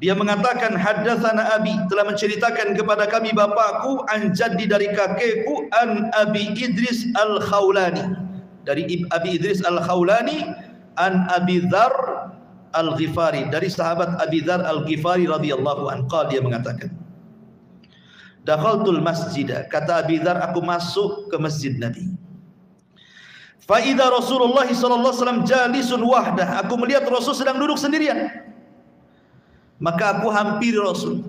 Dia mengatakan, haddatsana abi, telah menceritakan kepada kami bapakku, an jaddi, dari kakekku, an Abi Idris al-Khawlani, dari Abi Idris al-Khawlani, an Abi Dzar al-Ghifari, dari sahabat Abi Dzar al-Ghifari radhiyallahu anhu. Dia mengatakan, dakhaltul masjidah, kata Abi Dzar, aku masuk ke masjid Nabi. Fa idza Rasulullah sallallahu alaihi wasallam jalisun wahdah, aku melihat Rasul sedang duduk sendirian. Maka aku hampiri Rasul.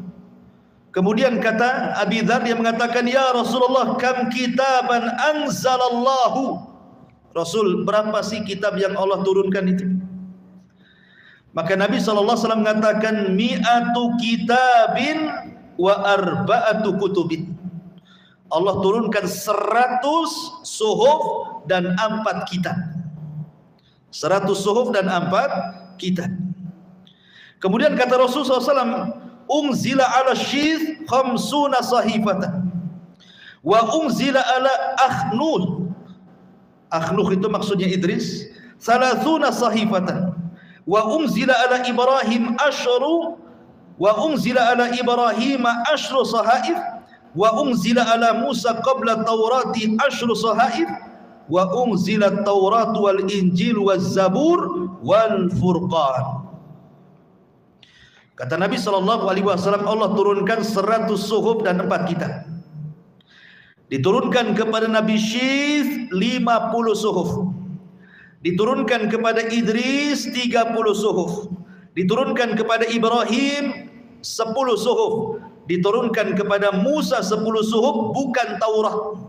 Kemudian kata Abi Dzar, dia mengatakan, ya Rasulullah, kam kitaban anzalallahu. Rasul, berapa sih kitab yang Allah turunkan itu? Maka Nabi sallallahu alaihi wasallam mengatakan, mi'atu kitabin wa arba'atu kutubin. Allah turunkan 100 suhuf dan 4 kitab. 100 suhuf dan 4 kitab. Kemudian kata Rasulullah SAW, unzila ala syith khamsuna sahifatan wa unzila ala akhnuh. Akhnuh itu maksudnya Idris. Salasuna sahifatan wa unzila ala Ibrahim asyru wa unzila ala Ibrahim asyru sahaif wa unzila ala Musa qabla Taurati asyru sahaif wa unzila Taurat wal Injil wal Zabur wal Furqan. Kata Nabi sallallahu alaihi wasallam, Allah turunkan 100 suhuf dan 4 kitab. Diturunkan kepada Nabi Syith 50 suhuf. Diturunkan kepada Idris 30 suhuf. Diturunkan kepada Ibrahim 10 suhuf. Diturunkan kepada Musa 10 suhuf, bukan Taurat.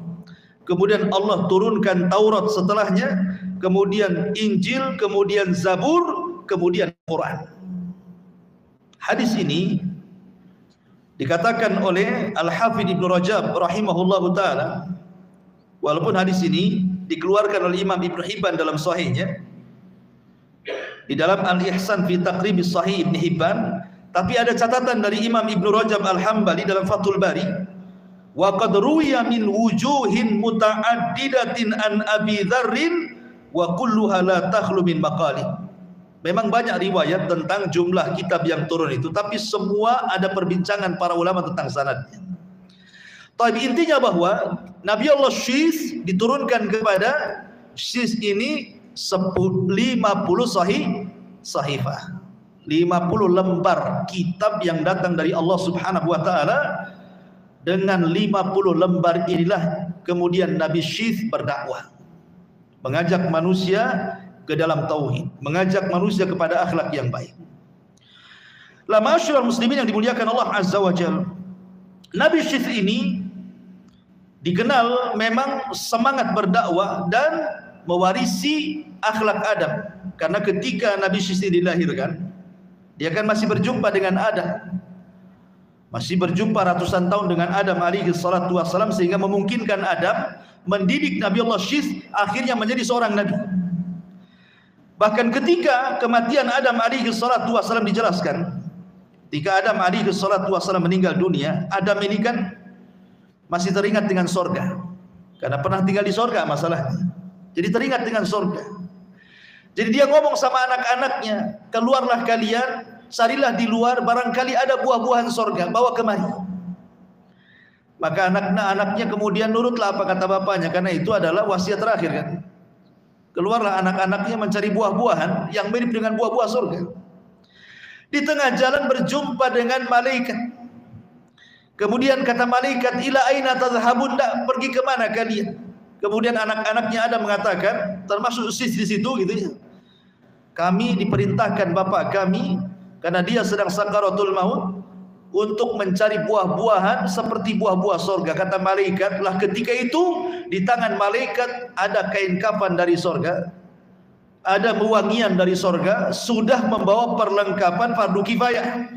Kemudian Allah turunkan Taurat setelahnya, kemudian Injil, kemudian Zabur, kemudian Quran. Hadis ini dikatakan oleh Al-Hafidh Ibnu Rajab rahimahullahu taala, walaupun hadis ini dikeluarkan oleh Imam Ibnu Hibban dalam sahihnya, di dalam Al-Ihsan fi Taqrib Sahih Ibnu Hibban, tapi ada catatan dari Imam Ibnu Rajab Al-Hambali dalam Fathul Bari, wa qad ruwiya min wujuhin muta'addidatin an Abi Dzarrin wa kulluha la takhlu min maqali. Memang banyak riwayat tentang jumlah kitab yang turun itu, tapi semua ada perbincangan para ulama tentang sanadnya. Tapi intinya bahwa Nabi Allah Syith diturunkan kepada Syith ini 50 sahifah, 50 lembar kitab yang datang dari Allah Subhanahu wa taala. Dengan 50 lembar inilah kemudian Nabi Syith berdakwah, mengajak manusia ke dalam tauhid, mengajak manusia kepada akhlak yang baik. La ma'asyiral muslimin yang dimuliakan Allah Azza wa Jalla, Nabi Syith ini dikenal memang semangat berdakwah dan mewarisi akhlak Adam. Karena ketika Nabi Syith dilahirkan, dia kan masih berjumpa dengan Adam, masih berjumpa ratusan tahun dengan Adam alaihi salatu wassalam, sehingga memungkinkan Adam mendidik Nabi Allah Syith akhirnya menjadi seorang nabi. Bahkan ketika kematian Adam alaihi salatu wassalam dijelaskan, ketika Adam alaihi salatu wassalam meninggal dunia, Adam ini kan masih teringat dengan sorga, karena pernah tinggal di sorga masalahnya. Jadi teringat dengan sorga. Jadi dia ngomong sama anak-anaknya, keluarlah kalian, carilah di luar, barangkali ada buah-buahan sorga, bawa kemari. Maka anak-anaknya kemudian nurutlah apa kata bapaknya, karena itu adalah wasiat terakhir kan. Keluarlah anak-anaknya mencari buah-buahan yang mirip dengan buah-buah surga. Di tengah jalan berjumpa dengan malaikat. Kemudian kata malaikat, ila aina tadhhabun, pergi ke mana kalian? Kemudian anak-anaknya ada mengatakan, termasuk Syith di situ gitu ya, kami diperintahkan bapak kami, karena dia sedang sakaratul maut, untuk mencari buah-buahan seperti buah-buah sorga. Kata malaikat, lah ketika itu di tangan malaikat ada kain kafan dari sorga. ada wewangian dari sorga sudah membawa perlengkapan fardu kifayah.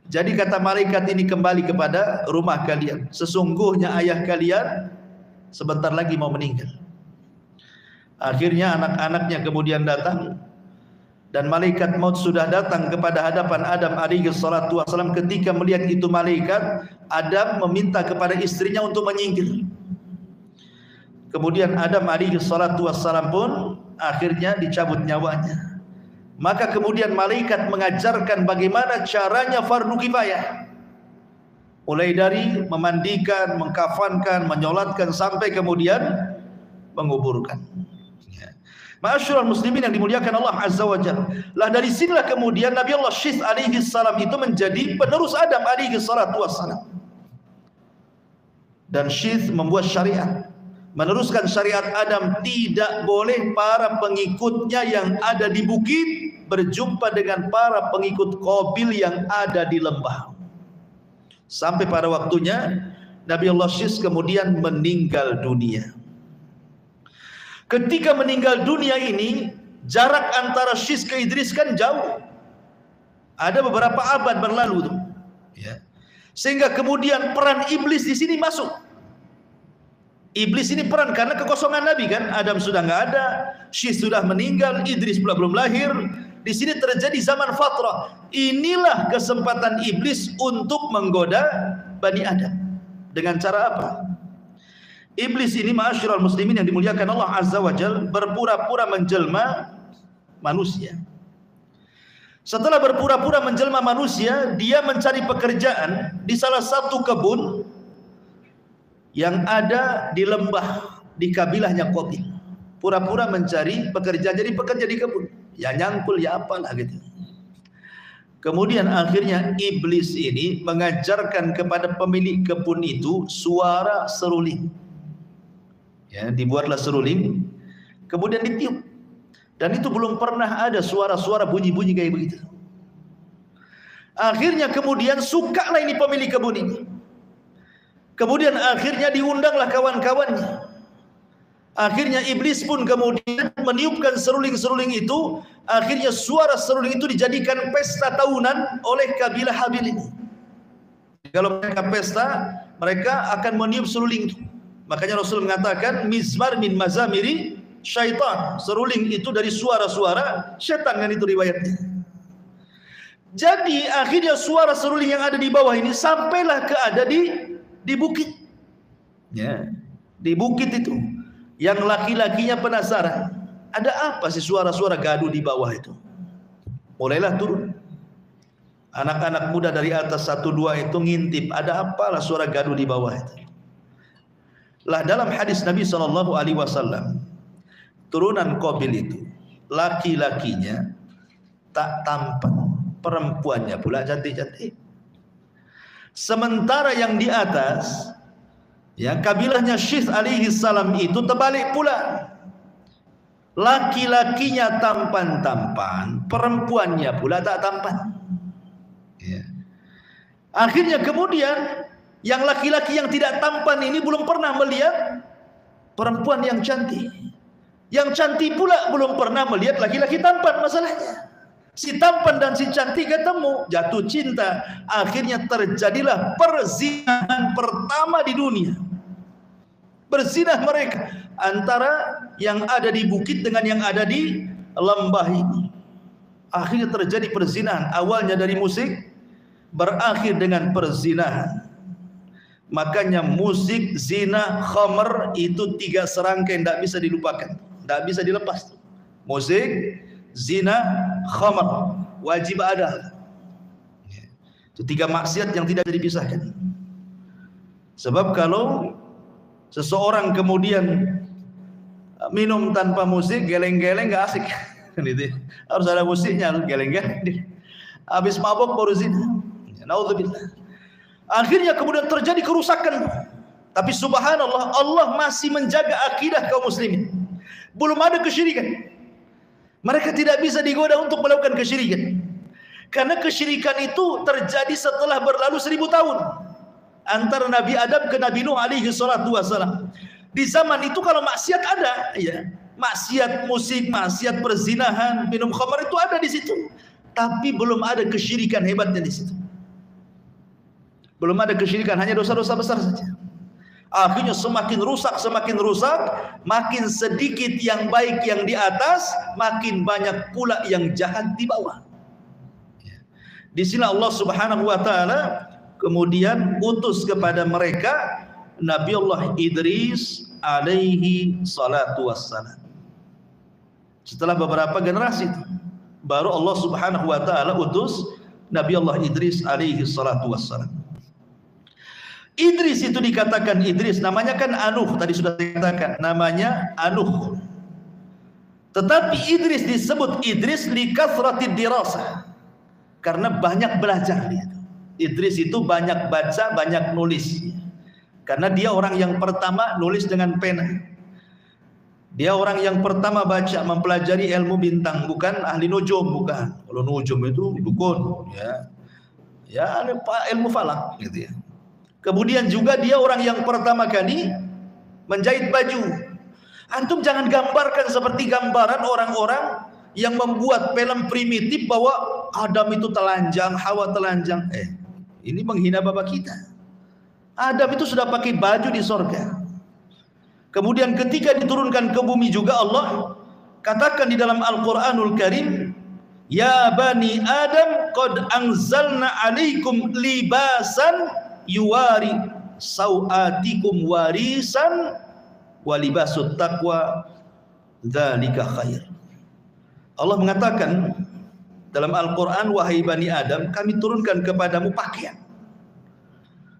Jadi kata malaikat ini kembali kepada rumah kalian. Sesungguhnya ayah kalian sebentar lagi mau meninggal. Akhirnya anak-anaknya kemudian datang dan malaikat maut sudah datang kepada hadapan Adam alaihi salatu wasallam. Ketika melihat itu malaikat, Adam meminta kepada istrinya untuk menyingkir. Kemudian Adam alaihi salatu wasallam pun akhirnya dicabut nyawanya. Maka kemudian malaikat mengajarkan bagaimana caranya fardu kifayah. Mulai dari memandikan, mengkafankan, menyolatkan sampai kemudian menguburkan. Ma'asyiral muslimin yang dimuliakan Allah Azza wa Jalla. Lah dari sinilah kemudian Nabi Allah Syith alaihi salam itu menjadi penerus Adam alaihi salatu wassalam. Dan Syith membuat syariat, meneruskan syariat Adam. Tidak boleh para pengikutnya yang ada di bukit berjumpa dengan para pengikut Qabil yang ada di lembah. Sampai pada waktunya Nabi Allah Syith kemudian meninggal dunia. Ketika meninggal dunia ini, jarak antara Syith ke Idris kan jauh. Ada beberapa abad berlalu tuh. Ya. Sehingga kemudian peran iblis di sini masuk. Iblis ini peran karena kekosongan Nabi kan. Adam sudah nggak ada, Syith sudah meninggal, Idris pula belum lahir. Di sini terjadi zaman fatrah. Inilah kesempatan iblis untuk menggoda Bani Adam. Dengan cara apa? Iblis ini ma'asyiral muslimin yang dimuliakan Allah Azza wa Jalla berpura-pura menjelma manusia. Setelah berpura-pura menjelma manusia, dia mencari pekerjaan di salah satu kebun yang ada di lembah di kabilahnya Qabil. Pura-pura mencari pekerjaan, jadi pekerja di kebun. Ya nyangkul ya apalah gitu. Kemudian akhirnya iblis ini mengajarkan kepada pemilik kebun itu suara seruling. Ya, dibuatlah seruling, kemudian ditiup. Dan itu belum pernah ada suara-suara bunyi-bunyi kayak begitu. Akhirnya kemudian sukalah ini pemilik kebun ini. Kemudian akhirnya diundanglah kawan-kawannya. Akhirnya iblis pun kemudian meniupkan seruling-seruling itu. Akhirnya suara seruling itu dijadikan pesta tahunan oleh kabilah Habil ini. Kalau mereka pesta, mereka akan meniup seruling itu. Makanya Rasul mengatakan mizmar min mazamiri syaitan. Seruling itu dari suara-suara syaitan, kan itu riwayatnya. Jadi akhirnya suara seruling yang ada di bawah ini sampailah ke ada di bukit. Ya, di bukit itu. Yang laki-lakinya penasaran, ada apa sih suara-suara gaduh di bawah itu? Mulailah turun. Anak-anak muda dari atas 1-2 itu ngintip, ada apalah suara gaduh di bawah itu. Lah dalam hadis Nabi SAW, turunan Qabil itu laki-lakinya tak tampan, perempuannya pula cantik-cantik. Sementara yang di atas, ya kabilahnya Syith alaihi salam itu terbalik pula. Laki-lakinya tampan-tampan, perempuannya pula tak tampan. Ya. Akhirnya kemudian yang laki-laki yang tidak tampan ini belum pernah melihat perempuan yang cantik. Yang cantik pula belum pernah melihat laki-laki tampan. Masalahnya si tampan dan si cantik ketemu, jatuh cinta. Akhirnya terjadilah perzinahan pertama di dunia. Berzinah mereka antara yang ada di bukit dengan yang ada di lembah ini. Akhirnya terjadi perzinahan. Awalnya dari musik, berakhir dengan perzinahan. Makanya musik, zina, khamr itu 3 serangkai tidak bisa dilupakan, tidak bisa dilepas. Musik, zina, khamr wajib ada. Itu 3 maksiat yang tidak bisa dipisahkan. Sebab kalau seseorang kemudian minum tanpa musik, geleng-geleng gak asik. Harus ada musiknya, geleng-geleng. Habis mabuk baru zina. Naudzubillah. Akhirnya kemudian terjadi kerusakan. Tapi subhanallah, Allah masih menjaga akidah kaum muslimin. Belum ada kesyirikan. Mereka tidak bisa digoda untuk melakukan kesyirikan. Karena kesyirikan itu terjadi setelah berlalu 1000 tahun. Antara Nabi Adam ke Nabi Nuh alaihi salatu wassalam. Di zaman itu kalau maksiat ada, ya, maksiat musik, maksiat perzinahan, minum khamar itu ada di situ. Tapi belum ada kesyirikan hebatnya di situ. Belum ada kesyirikan, hanya dosa-dosa besar saja. Akhirnya semakin rusak, makin sedikit yang baik yang di atas, makin banyak pula yang jahat di bawah. Di sini Allah Subhanahu wa taala kemudian utus kepada mereka Nabi Allah Idris alaihi salatu wassalam. Setelah beberapa generasi itu, baru Allah Subhanahu wa taala utus Nabi Allah Idris alaihi salatu wassalam. Idris itu dikatakan Idris, namanya kan Anuh, tadi sudah dikatakan namanya Anuh. Tetapi Idris disebut Idris li kathratid dirasah, karena banyak belajar dia. Idris itu banyak baca, banyak nulis. Karena dia orang yang pertama nulis dengan pena. Dia orang yang pertama baca, mempelajari ilmu bintang, bukan ahli nujum, bukan. Kalau nujum itu dukun, ya ilmu falak gitu ya. Kemudian juga dia orang yang pertama kali menjahit baju. Antum jangan gambarkan seperti gambaran orang-orang yang membuat film primitif bahwa Adam itu telanjang, Hawa telanjang. Ini menghina bapak kita. Adam itu sudah pakai baju di sorga. Kemudian ketika diturunkan ke bumi juga Allah katakan di dalam Al-Quranul Karim, ya bani Adam qad anzalna alaikum libasan yuwari sawatikum warisan walibasut taqwa dzalika khair. Allah mengatakan dalam Al-Quran, wahai bani Adam, kami turunkan kepadamu pakaian.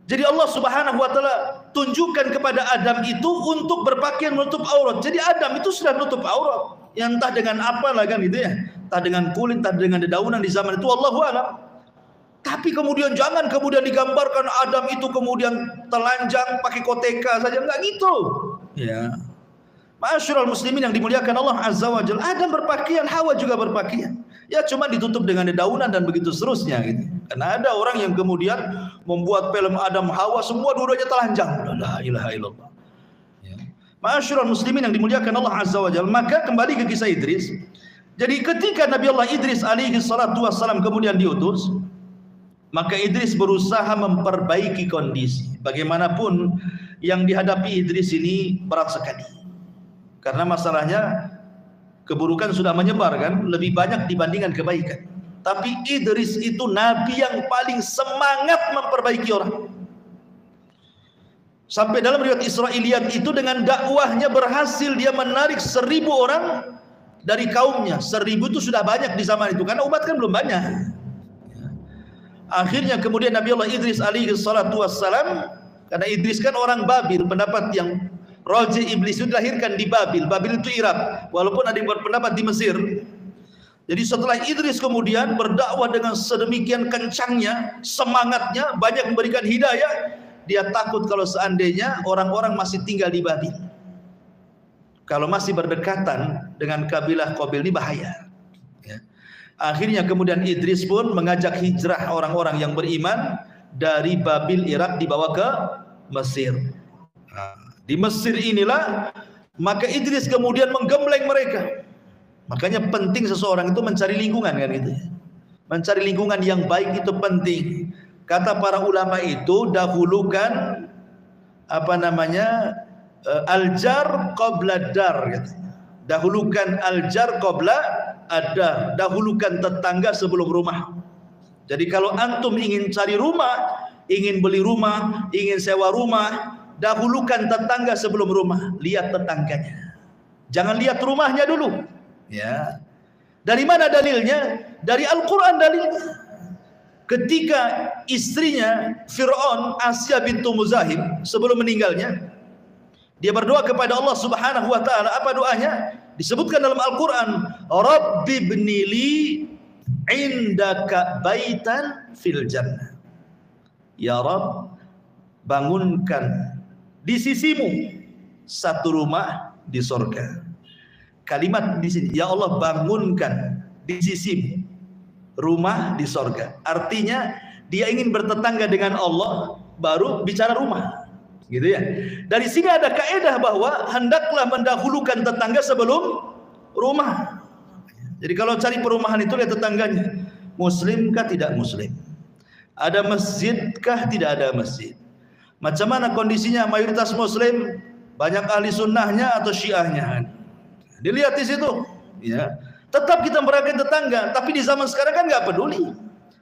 Jadi Allah Subhanahu wa taala tunjukkan kepada Adam itu untuk berpakaian menutup aurat. Jadi Adam itu sudah menutup aurat, yang entah dengan apa lah kan gitu ya, entah dengan kulit, entah dengan dedaunan di zaman itu, Allahu a'lam. Tapi kemudian jangan kemudian digambarkan Adam itu kemudian telanjang pakai koteka saja, enggak gitu. Ya. Ma'asyiral muslimin yang dimuliakan Allah Azza wa Jalla, Adam berpakaian, Hawa juga berpakaian. Ya cuma ditutup dengan dedaunan dan begitu seterusnya gitu. Karena ada orang yang kemudian membuat film Adam Hawa semua dua-duanya telanjang. La ilaha illallah. Ya. Ma'asyiral muslimin yang dimuliakan Allah Azza wa Jalla, maka kembali ke kisah Idris. Jadi ketika Nabi Allah Idris alaihi salatu wassalam kemudian diutus, maka Idris berusaha memperbaiki kondisi. Bagaimanapun yang dihadapi Idris ini berat sekali. Karena masalahnya keburukan sudah menyebar kan, lebih banyak dibandingkan kebaikan. Tapi Idris itu nabi yang paling semangat memperbaiki orang. Sampai dalam riwayat Israiliyat itu dengan dakwahnya berhasil dia menarik 1000 orang dari kaumnya. 1000 itu sudah banyak di zaman itu, karena umat kan belum banyak. Akhirnya kemudian Nabi Allah Idris alaihi salatu wassalam, karena Idris kan orang Babil, pendapat yang Raja Iblis itu dilahirkan di Babil. Babil itu Irak, walaupun ada yang berpendapat di Mesir. Jadi setelah Idris kemudian berdakwah dengan sedemikian kencangnya, semangatnya, banyak memberikan hidayah, dia takut kalau seandainya orang-orang masih tinggal di Babil. Kalau masih berdekatan dengan kabilah Qabil ini bahaya. Ya. Akhirnya kemudian Idris pun mengajak hijrah orang-orang yang beriman dari Babil Irak dibawa ke Mesir. Di Mesir inilah maka Idris kemudian menggembleng mereka. Makanya penting seseorang itu mencari lingkungan kan gitu. Mencari lingkungan yang baik itu penting. Kata para ulama itu dahulukan al-jar qabla dar gitu. Dahulukan al-jar qabla ad-dar. Dahulukan tetangga sebelum rumah. Jadi kalau antum ingin cari rumah, ingin beli rumah, ingin sewa rumah, dahulukan tetangga sebelum rumah. Lihat tetangganya, jangan lihat rumahnya dulu. Ya. Dari mana dalilnya? Dari Al-Quran dalilnya. Ketika istrinya Fir'aun, Asya bintu Muzahib, sebelum meninggalnya, dia berdoa kepada Allah Subhanahu wa ta'ala. Apa doanya? Disebutkan dalam Al-Quran, Rabbi bnili indaka baitan fil jannah. Ya Rabb, bangunkan di sisimu satu rumah di surga. Kalimat di sini, ya Allah bangunkan di sisimu rumah di surga. Artinya dia ingin bertetangga dengan Allah, baru bicara rumah. Gitu ya. Dari sini ada kaidah bahwa hendaklah mendahulukan tetangga sebelum rumah. Jadi kalau cari perumahan itu lihat tetangganya, muslimkah tidak muslim, ada masjidkah tidak ada masjid, macam mana kondisinya, mayoritas muslim, banyak ahli sunnahnya atau syiahnya, dilihat di situ. Ya, tetap kita merayakan tetangga, tapi di zaman sekarang kan nggak peduli.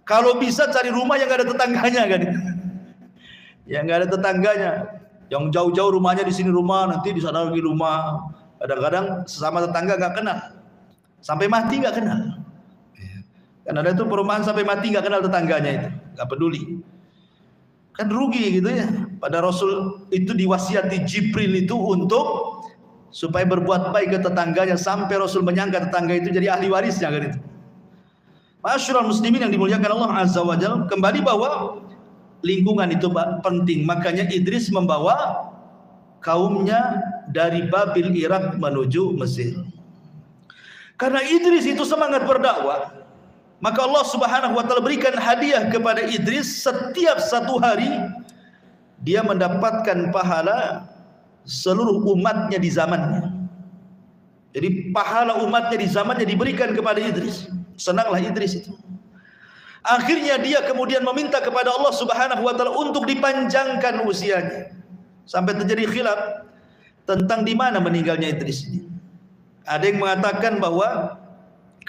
Kalau bisa cari rumah yang nggak ada tetangganya kan, yang nggak ada tetangganya, yang jauh-jauh rumahnya di sini rumah, nanti di sana lagi rumah. Kadang-kadang sesama tetangga nggak kenal, sampai mati nggak kenal. Kan ada itu perumahan sampai mati nggak kenal tetangganya, itu nggak peduli. Kan rugi gitu ya. Pada Rasul itu diwasiati Jibril itu untuk supaya berbuat baik ke tetangganya, sampai Rasul menyangka tetangga itu jadi ahli warisnya kan itu. Ma'asyiral muslimin yang dimuliakan Allah Azza wa Jalla, kembali bahwa lingkungan itu penting. Makanya Idris membawa kaumnya dari Babil Irak menuju Mesir. Karena Idris itu semangat berdakwah, maka Allah Subhanahu wa taala berikan hadiah kepada Idris. Setiap satu hari dia mendapatkan pahala seluruh umatnya di zamannya. Jadi pahala umatnya di zamannya diberikan kepada Idris. Senanglah Idris itu. Akhirnya dia kemudian meminta kepada Allah Subhanahu wa taala untuk dipanjangkan usianya. Sampai terjadi khilaf tentang di mana meninggalnya Idris ini. Ada yang mengatakan bahwa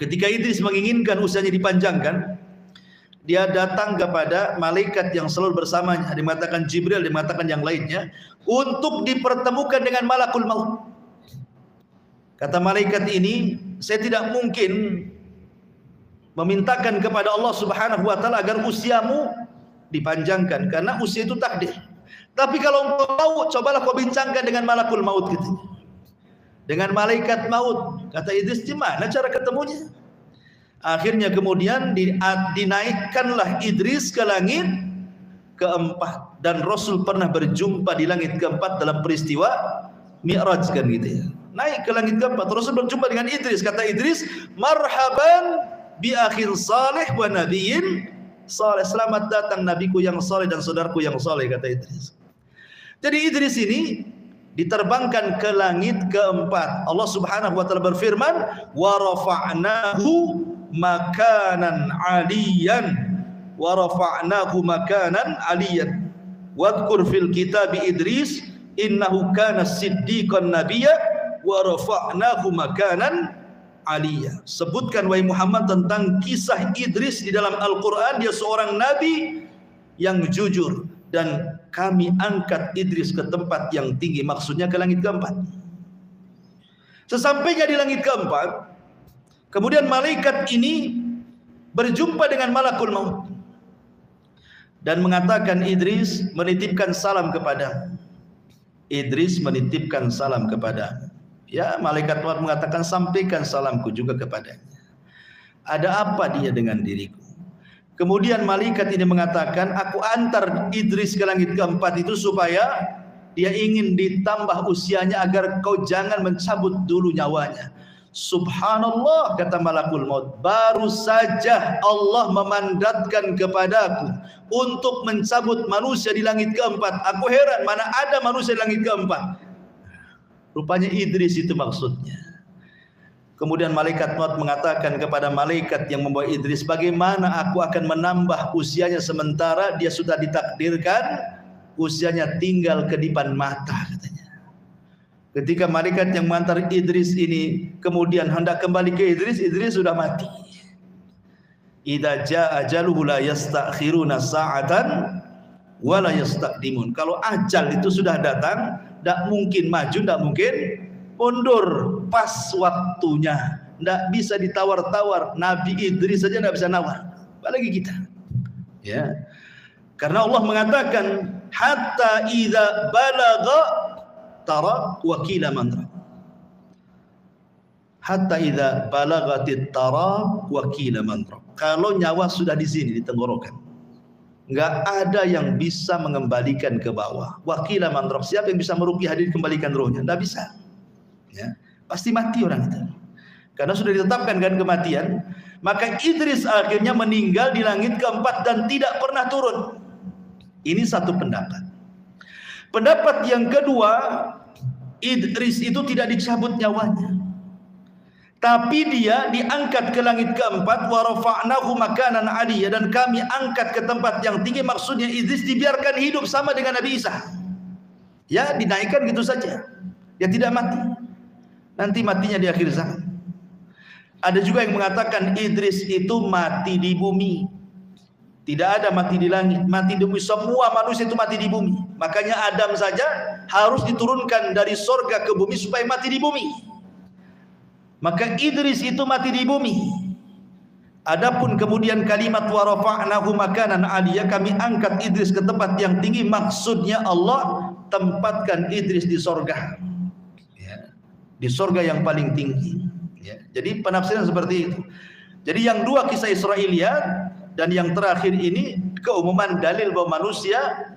ketika Idris menginginkan usianya dipanjangkan, dia datang kepada malaikat yang selalu bersamanya. Ada yang mengatakan Jibril, ada yang mengatakan yang lainnya, untuk dipertemukan dengan malakul maut. Kata malaikat ini, saya tidak mungkin memintakan kepada Allah Subhanahu wa taala agar usiamu dipanjangkan, karena usia itu takdir. Tapi kalau engkau mau, cobalah kau bincangkan dengan malakul maut gitu. Dengan malaikat maut. Kata Idris, gimana cara ketemunya? Akhirnya kemudian dinaikkanlah Idris ke langit keempat, dan Rasul pernah berjumpa di langit keempat dalam peristiwa Mi'raj kan gitu ya. Naik ke langit keempat, Rasul berjumpa dengan Idris. Kata Idris, marhaban bi akhir salih wa nabiyyin salih. Selamat datang nabiku yang saleh dan saudaraku yang saleh, kata Idris. Jadi Idris ini diterbangkan ke langit keempat. Allah Subhanahu wa taala berfirman, wa rafa'nahu makanan 'aliyan, wa rafa'nahu makanan 'aliyan. Wadhkur fil kitab Idris innahu kana siddiqan nabiyya wa rafa'nahu makanan 'aliya. Sebutkan wahai Muhammad tentang kisah Idris di dalam Al-Qur'an. Dia seorang nabi yang jujur, dan kami angkat Idris ke tempat yang tinggi, maksudnya ke langit keempat. Sesampainya di langit keempat, kemudian malaikat ini berjumpa dengan malakul maut dan mengatakan, Idris menitipkan salam kepada. Idris menitipkan salam kepada. Ya, malaikat maut mengatakan, sampaikan salamku juga kepadanya. Ada apa dia dengan diriku? Kemudian malaikat ini mengatakan, aku antar Idris ke langit keempat itu supaya dia ingin ditambah usianya agar kau jangan mencabut dulu nyawanya. Subhanallah, kata malakul maut, baru saja Allah memandatkan kepadaku untuk mencabut manusia di langit keempat. Aku heran, mana ada manusia di langit keempat. Rupanya Idris itu maksudnya. Kemudian malaikat maut mengatakan kepada malaikat yang membawa Idris, bagaimana aku akan menambah usianya sementara dia sudah ditakdirkan usianya tinggal kedipan mata, katanya. Ketika malaikat yang mengantar Idris ini kemudian hendak kembali ke Idris, Idris sudah mati. Idza jaa ajaluhu la yastakhiruna sa'atan wa la yastaqdimun. Kalau ajal itu sudah datang, tidak mungkin maju, tidak mungkin mundur, pas waktunya. Tidak bisa ditawar-tawar. Nabi Idris saja tidak bisa nawar, apalagi kita. Ya, karena Allah mengatakan, hatta idza balagha tara wakila mantra. Hatta idza balagatit tara wakila mantra. Kalau nyawa sudah di sini, di tenggorokan, nggak ada yang bisa mengembalikan ke bawah. Wakila mantra. Siapa yang bisa meruqyah hadir kembalikan rohnya? Tidak bisa. Ya, pasti mati orang itu, karena sudah ditetapkan kan kematian. Maka Idris akhirnya meninggal di langit keempat dan tidak pernah turun. Ini satu pendapat. Pendapat yang kedua, Idris itu tidak dicabut nyawanya, tapi dia diangkat ke langit keempat. Wa rafa'nahu makanan 'aliyya, dan kami angkat ke tempat yang tinggi. Maksudnya Idris dibiarkan hidup sama dengan Nabi Isa. Ya, dinaikkan gitu saja. Dia tidak mati. Nanti matinya di akhir zaman. Ada juga yang mengatakan Idris itu mati di bumi. Tidak ada mati di langit, mati di bumi. Semua manusia itu mati di bumi. Makanya Adam saja harus diturunkan dari sorga ke bumi supaya mati di bumi. Maka Idris itu mati di bumi. Adapun kemudian kalimat wa rafa'nahu makanan 'aliyya, kami angkat Idris ke tempat yang tinggi, maksudnya Allah tempatkan Idris di sorga, ya, di sorga yang paling tinggi, ya. Jadi penafsiran seperti itu. Jadi yang dua kisah Israiliyat, dan yang terakhir ini keumuman dalil bahwa manusia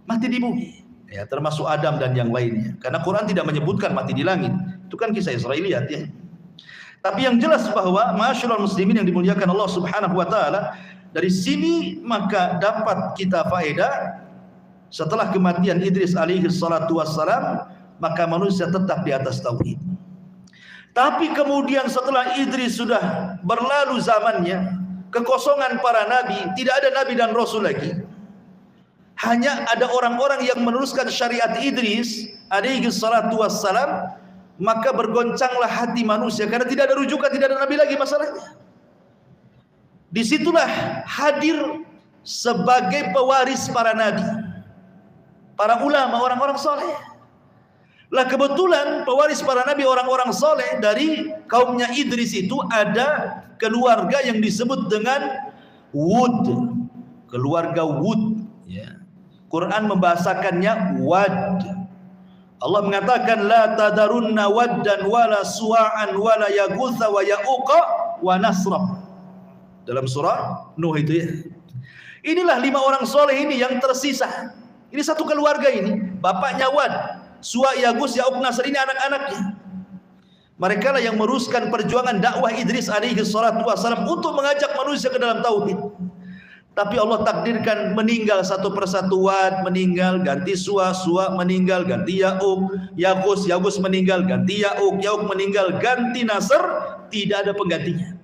mati di bumi, ya, termasuk Adam dan yang lainnya. Karena Quran tidak menyebutkan mati di langit. Itu kan kisah Israiliyat, ya. Tapi yang jelas bahwa ma'asyiral muslimin yang dimuliakan Allah Subhanahu wa taala, dari sini maka dapat kita faedah, setelah kematian Idris alaihi salatu wassalam, maka manusia tetap di atas tauhid. Tapi kemudian setelah Idris sudah berlalu zamannya, kekosongan para nabi, tidak ada nabi dan rasul lagi. Hanya ada orang-orang yang meneruskan syariat Idris alaihi salatu wassalam. Maka bergoncanglah hati manusia, karena tidak ada rujukan, tidak ada nabi lagi masalahnya. Disitulah hadir sebagai pewaris para nabi, para ulama, orang-orang soleh. Lah kebetulan pewaris para nabi, orang-orang soleh dari kaumnya Idris itu ada keluarga yang disebut dengan Wud, keluarga Wud, ya. Quran membahasakannya Wad. Allah mengatakan la tadarunna waddan wala suwa'an wala yaghutsa wa ya'uqa wa nasra, dalam surah Nuh itu, ya. Inilah 5 orang soleh ini yang tersisa. Ini satu keluarga ini, bapaknya Wad, Suwa, Yaghus, Ya'uq, Nasr, ini anak-anaknya. Mereka lah yang meruskan perjuangan dakwah Idris alaihi salatu wassalam untuk mengajak manusia ke dalam tauhid. Tapi Allah takdirkan meninggal satu persatu. Wad meninggal, ganti Suwa, Suwa meninggal, ganti Ya'uq, Yaghus meninggal, ganti Ya'uq, Ya'uq meninggal, ganti Nasr, tidak ada penggantinya.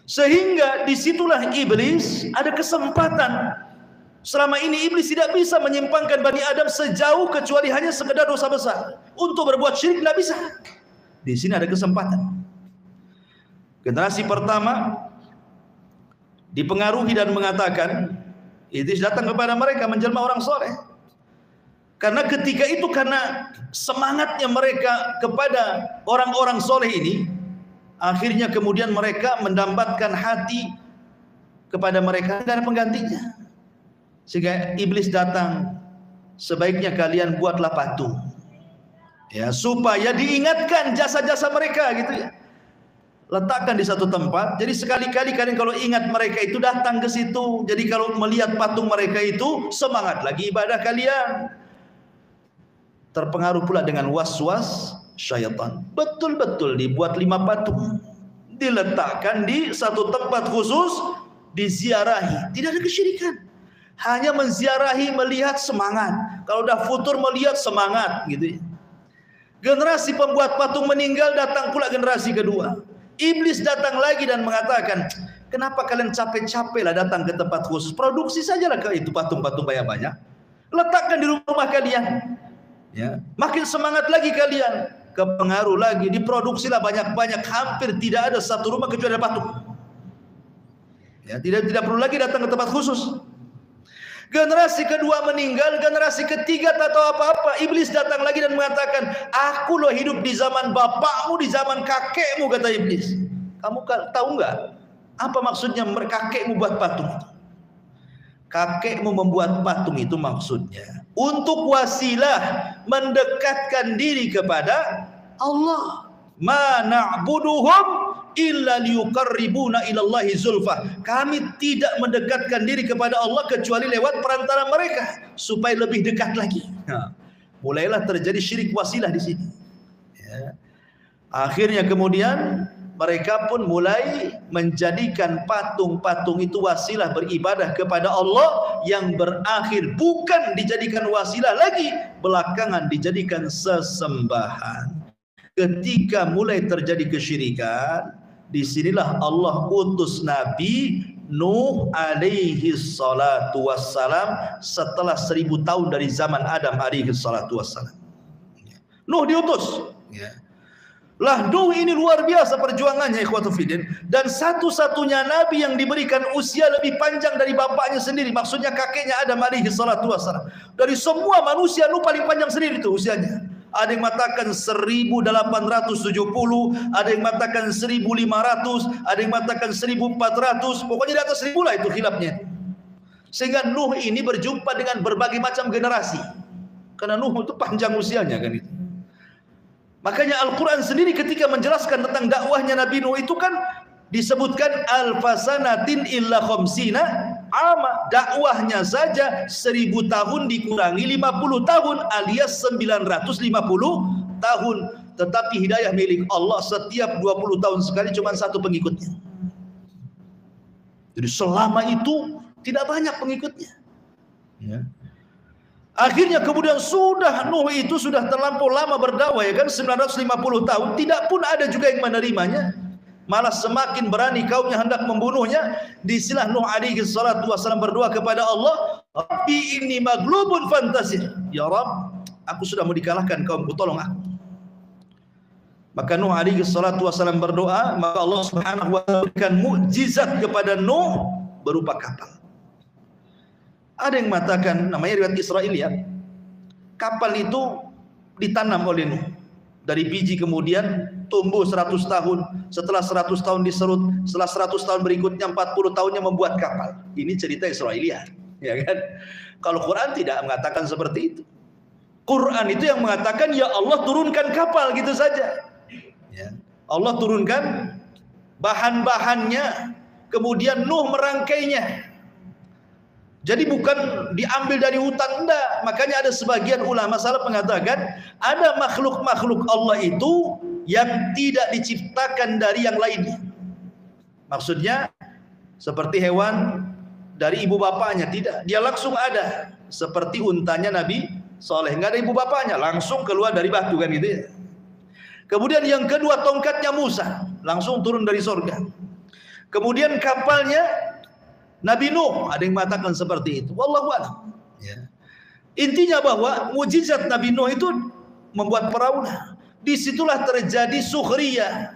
Sehingga disitulah iblis ada kesempatan. Selama ini iblis tidak bisa menyimpangkan Bani Adam sejauh kecuali hanya sekedar dosa besar. Untuk berbuat syirik tidak bisa. Di sini ada kesempatan. Generasi pertama dipengaruhi dan mengatakan, Idris datang kepada mereka menjelma orang soleh. Karena ketika itu, karena semangatnya mereka kepada orang-orang soleh ini, akhirnya kemudian mereka mendambatkan hati kepada mereka, tidak ada penggantinya. Sehingga iblis datang, sebaiknya kalian buatlah patung, ya, supaya diingatkan jasa-jasa mereka, gitu, ya. Letakkan di satu tempat. Jadi sekali-kali kalian kalau ingat mereka itu datang ke situ. Jadi kalau melihat patung mereka itu, semangat lagi ibadah kalian. Terpengaruh pula dengan was-was syaitan. Betul-betul dibuat 5 patung, diletakkan di satu tempat khusus, diziarahi. Tidak ada kesyirikan, hanya menziarahi, melihat semangat. Kalau udah futur melihat semangat, gitu, ya. Generasi pembuat patung meninggal, datang pula generasi kedua. Iblis datang lagi dan mengatakan, kenapa kalian capek-capek lah datang ke tempat khusus, produksi sajalah ke itu patung-patung banyak-banyak, letakkan di rumah kalian, ya. Makin semangat lagi kalian, kepengaruh lagi, diproduksilah banyak-banyak, hampir tidak ada satu rumah kecuali ada patung, ya. Tidak perlu lagi datang ke tempat khusus. Generasi kedua meninggal, generasi ketiga tak tahu apa-apa. Iblis datang lagi dan mengatakan, aku loh hidup di zaman bapakmu, di zaman kakekmu, kata iblis. Kamu tahu nggak apa maksudnya kakekmu buat patung itu? Kakekmu membuat patung itu maksudnya untuk wasilah mendekatkan diri kepada Allah. Ma na'buduhum illa liyuqarribuna ilallahi zulfa. Kami tidak mendekatkan diri kepada Allah kecuali lewat perantara mereka, supaya lebih dekat lagi. Nah, mulailah terjadi syirik wasilah di sini, ya. Akhirnya kemudian mereka pun mulai menjadikan patung-patung itu wasilah beribadah kepada Allah, yang berakhir bukan dijadikan wasilah lagi, belakangan dijadikan sesembahan. Ketika mulai terjadi kesyirikan, disinilah Allah utus Nabi Nuh alaihi salatu wassalam setelah 1000 tahun dari zaman Adam alaihi salatu wassalam. Nuh diutus. Lah Nuh ini luar biasa perjuangannya, ikhwatul fiddin, dan satu-satunya nabi yang diberikan usia lebih panjang dari bapaknya sendiri, maksudnya kakeknya Adam alaihi salatu wassalam. Dari semua manusia Nuh paling panjang sendiri itu usianya. Ada yang mengatakan 1870, ada yang mengatakan 1500, ada yang mengatakan 1400, pokoknya di atas 1000 lah itu khilafnya. Sehingga Nuh ini berjumpa dengan berbagai macam generasi. Karena Nuh itu panjang usianya kan itu. Makanya Al-Quran sendiri ketika menjelaskan tentang dakwahnya Nabi Nuh itu kan disebutkan alfasanatin illa khamsina ama, dakwahnya saja 1000 tahun dikurangi 50 tahun alias 950 tahun. Tetapi hidayah milik Allah, setiap 20 tahun sekali cuma satu pengikutnya. Jadi selama itu tidak banyak pengikutnya. Ya. Akhirnya kemudian sudah Nuh itu sudah terlampau lama berdakwah ya kan, 950 tahun, tidak pun ada juga yang menerimanya. Malah semakin berani kaumnya hendak membunuhnya. Disinilah Nuh alaihi salatu wasallam berdoa kepada Allah, Rabbi inni maglubun fantasir. Ya Rabb, aku sudah mau dikalahkan kaumku, tolong aku. Maka Nuh alaihi salatu wasallam berdoa, maka Allah Subhanahu wa taala berikan mukjizat kepada Nuh berupa kapal. Ada yang mengatakan, namanya riwayat Israiliyat, kapal itu ditanam oleh Nuh. Dari biji kemudian tumbuh 100 tahun, setelah 100 tahun diserut, setelah 100 tahun berikutnya 40 tahunnya membuat kapal. Ini cerita Israiliyat, ya kan? Kalau Quran tidak mengatakan seperti itu. Quran itu yang mengatakan ya Allah turunkan kapal gitu saja. Ya. Allah turunkan bahan-bahannya, kemudian Nuh merangkainya. Jadi bukan diambil dari hutan, enggak. Makanya ada sebagian ulama salaf mengatakan ada makhluk-makhluk Allah itu yang tidak diciptakan dari yang lainnya. Maksudnya seperti hewan dari ibu bapaknya, tidak. Dia langsung ada. Seperti untanya Nabi Saleh, enggak ada ibu bapaknya, langsung keluar dari batu kan gitu ya. Kemudian yang kedua tongkatnya Musa, langsung turun dari surga. Kemudian kapalnya Nabi Nuh, ada yang mengatakan seperti itu. Wallahu a'lam. Ya. Intinya bahwa mukjizat Nabi Nuh itu membuat perahu. Disitulah terjadi sukhriyah.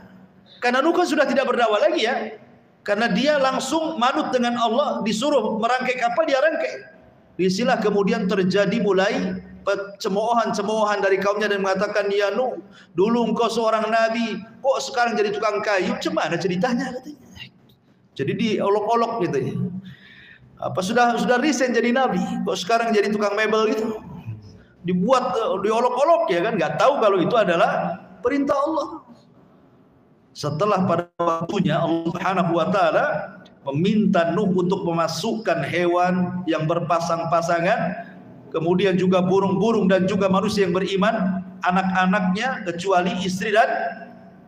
Karena Nuh kan sudah tidak berdakwah lagi ya. Karena dia langsung manut dengan Allah, disuruh merangkai kapal, dia rangkai. Disitulah kemudian terjadi mulai cemoohan-cemoohan dari kaumnya dan mengatakan, ya Nuh, dulu engkau seorang nabi, kok sekarang jadi tukang kayu? Cemana ceritanya katanya. Jadi diolok-olok gitu ya. Apa sudah resign jadi nabi, kok sekarang jadi tukang mebel gitu. Dibuat diolok-olok ya kan, nggak tahu kalau itu adalah perintah Allah. Setelah pada waktunya Allah Subhanahu wa taala meminta Nuh untuk memasukkan hewan yang berpasang-pasangan, kemudian juga burung-burung dan juga manusia yang beriman, anak-anaknya kecuali istri dan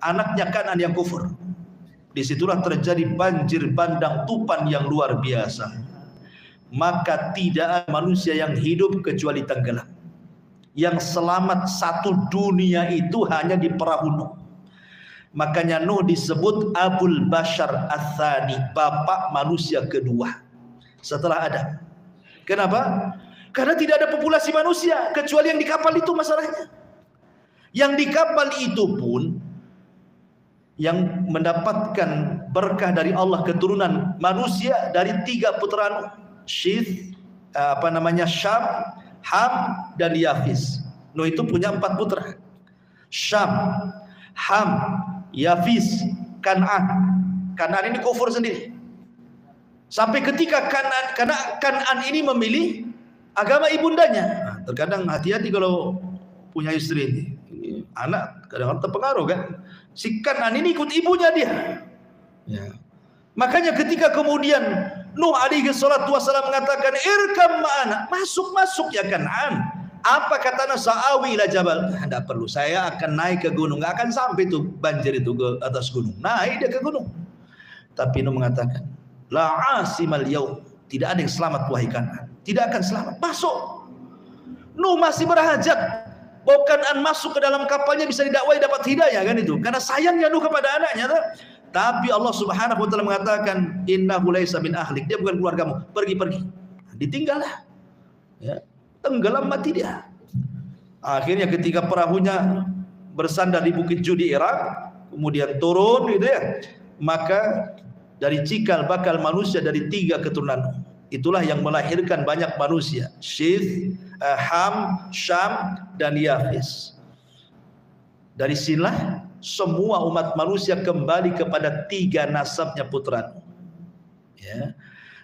anaknya Kanan yang kufur. Disitulah terjadi banjir bandang tupan yang luar biasa. Maka tidak ada manusia yang hidup kecuali tenggelam. Yang selamat satu dunia itu hanya di perahu Nuh. Makanya Nuh disebut Abul Bashar Ats-Tsani, bapak manusia kedua setelah Adam. Kenapa? Karena tidak ada populasi manusia kecuali yang di kapal itu masalahnya. Yang di kapal itu pun yang mendapatkan berkah dari Allah, keturunan manusia dari 3 putra Nuh, Syith, Syam, Ham dan Yafis. Nuh itu punya 4 putra, Syam, Ham, Yafis, Kan'an. Kan'an ini kufur sendiri. Sampai ketika Kan'an ini memilih agama ibundanya. Nah, terkadang hati-hati kalau punya istri ini anak kadang-kadang terpengaruh kan. Si Kan'an ini ikut ibunya dia. Ya. Makanya ketika kemudian Nuh alaihi salatu wasallam mengatakan irkam ma'ana, masuk ya Kan'an, Apa kata Nuh? Sa'awi ila jabal. Tidak perlu, saya akan naik ke gunung. Nggak akan sampai tuh banjir itu ke atas gunung. Naik dia ke gunung. Tapi Nuh mengatakan, la asimal yaum. Tidak ada yang selamat wahai Kan'an. Tidak akan selamat. Masuk. Nuh masih berhajat. Bahwa Kan'an masuk ke dalam kapalnya bisa didakwai dapat hidayah kan itu. Karena sayangnya Nuh kepada anaknya. Tapi Allah Subhanahu wa taala mengatakan, innahu laisa min ahlik. Dia bukan keluargamu. Pergi-pergi. Ditinggallah. Ya. Tenggelam mati dia. Akhirnya ketika perahunya bersandar di Bukit Judi Irak, kemudian turun gitu ya, maka dari cikal bakal manusia dari 3 keturunan itulah yang melahirkan banyak manusia, Syith, Ham, Syam, dan Yafis. Dari sinilah semua umat manusia kembali kepada 3 nasabnya putra Nuh. Ya.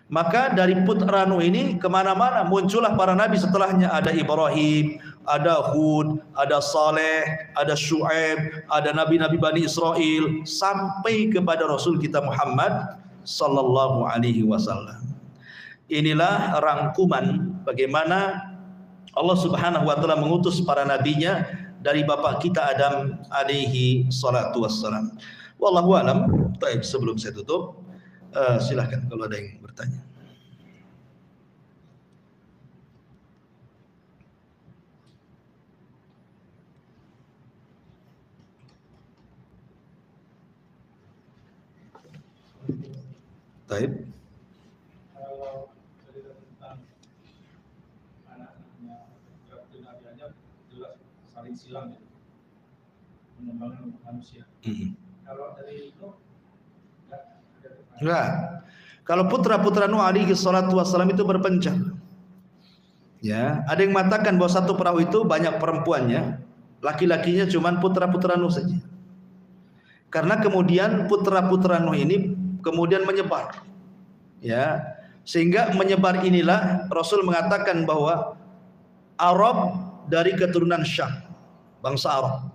Maka dari putra Nuh ini kemana-mana muncullah para nabi setelahnya. Ada Ibrahim, ada Hud, ada Saleh, ada Syuaib, ada nabi-nabi Bani Israel, sampai kepada Rasul kita Muhammad sallallahu alaihi wasallam. Inilah rangkuman bagaimana Allah Subhanahu wa taala mengutus para nabinya dari bapak kita Adam alaihi salatu wassalam. Wallahu alam. Baik, sebelum saya tutup, silahkan kalau ada yang bertanya. Baik. Kalau cerita tentang anak-anaknya nabinya jelas saling silang gitu, mengembangkan manusia. Kalau dari itu enggak. Kalau putra-putra Nuh alaihi salatu wassalam itu berpencar. Ya, ada yang mengatakan bahwa satu perahu itu banyak perempuannya, laki-lakinya cuman putra-putra Nuh saja. Karena kemudian putra-putra Nuh ini kemudian menyebar. Ya, sehingga menyebar inilah Rasul mengatakan bahwa Arab dari keturunan Syam, bangsa Arab,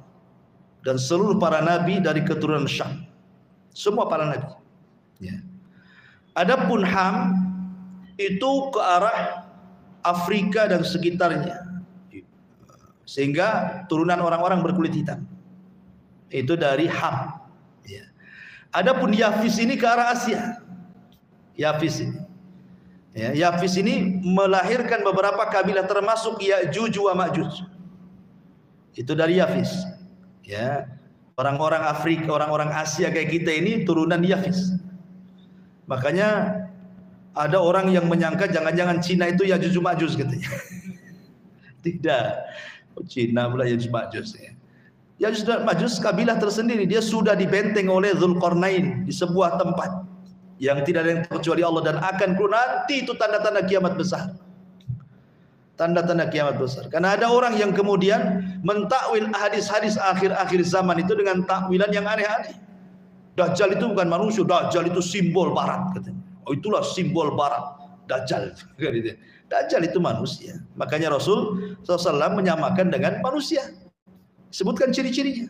dan seluruh para nabi dari keturunan Syam. Semua para nabi. Ya. Adapun Ham itu ke arah Afrika dan sekitarnya, sehingga turunan orang-orang berkulit hitam itu dari Ham. Ya. Adapun Yafis ini ke arah Asia. Yafis ini, ya, Yafis ini melahirkan beberapa kabilah termasuk Ya'juj wa Ma'juj. Itu dari Yafis. Ya, orang-orang Afrika, orang-orang Asia kayak kita ini turunan Yafis. Makanya ada orang yang menyangka jangan-jangan Cina itu Ya'juj Ma'juj katanya. Tidak. Cina pula Ya'juj Ma'juj ya. Ya'juj Ma'juj kabilah tersendiri, dia sudah dibenteng oleh Dzulqarnain di sebuah tempat yang tidak ada yang kecuali Allah, dan akan keluar nanti itu tanda-tanda kiamat besar. Tanda-tanda kiamat besar. Karena ada orang yang kemudian mentakwil hadis-hadis akhir-akhir zaman itu dengan takwilan yang aneh-aneh. Dajjal itu bukan manusia, Dajjal itu simbol barat katanya. Oh, itulah simbol barat, Dajjal. Dajjal itu manusia. Makanya Rasul SAW menyamakan dengan manusia. Sebutkan ciri-cirinya.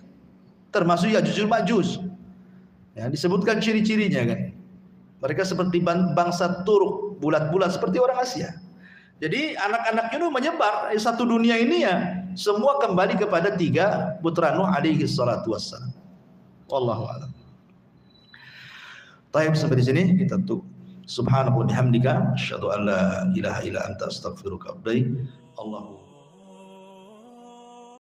Termasuk Ya'juj Ma'juj. Ya, disebutkan ciri-cirinya kan. Mereka seperti bangsa Turuk, bulat-bulat seperti orang Asia. Jadi anak-anaknya Nuh menyebar satu dunia ini ya, semua kembali kepada 3 putra Nuh alaihi salatu wassalam. Wallahu a'lam. Baik, sampai di sini kita tutup. Subhanahu wa bihamdika asyhadu an la ilaha illa anta astaghfiruka wa atubu ilaik. Allahu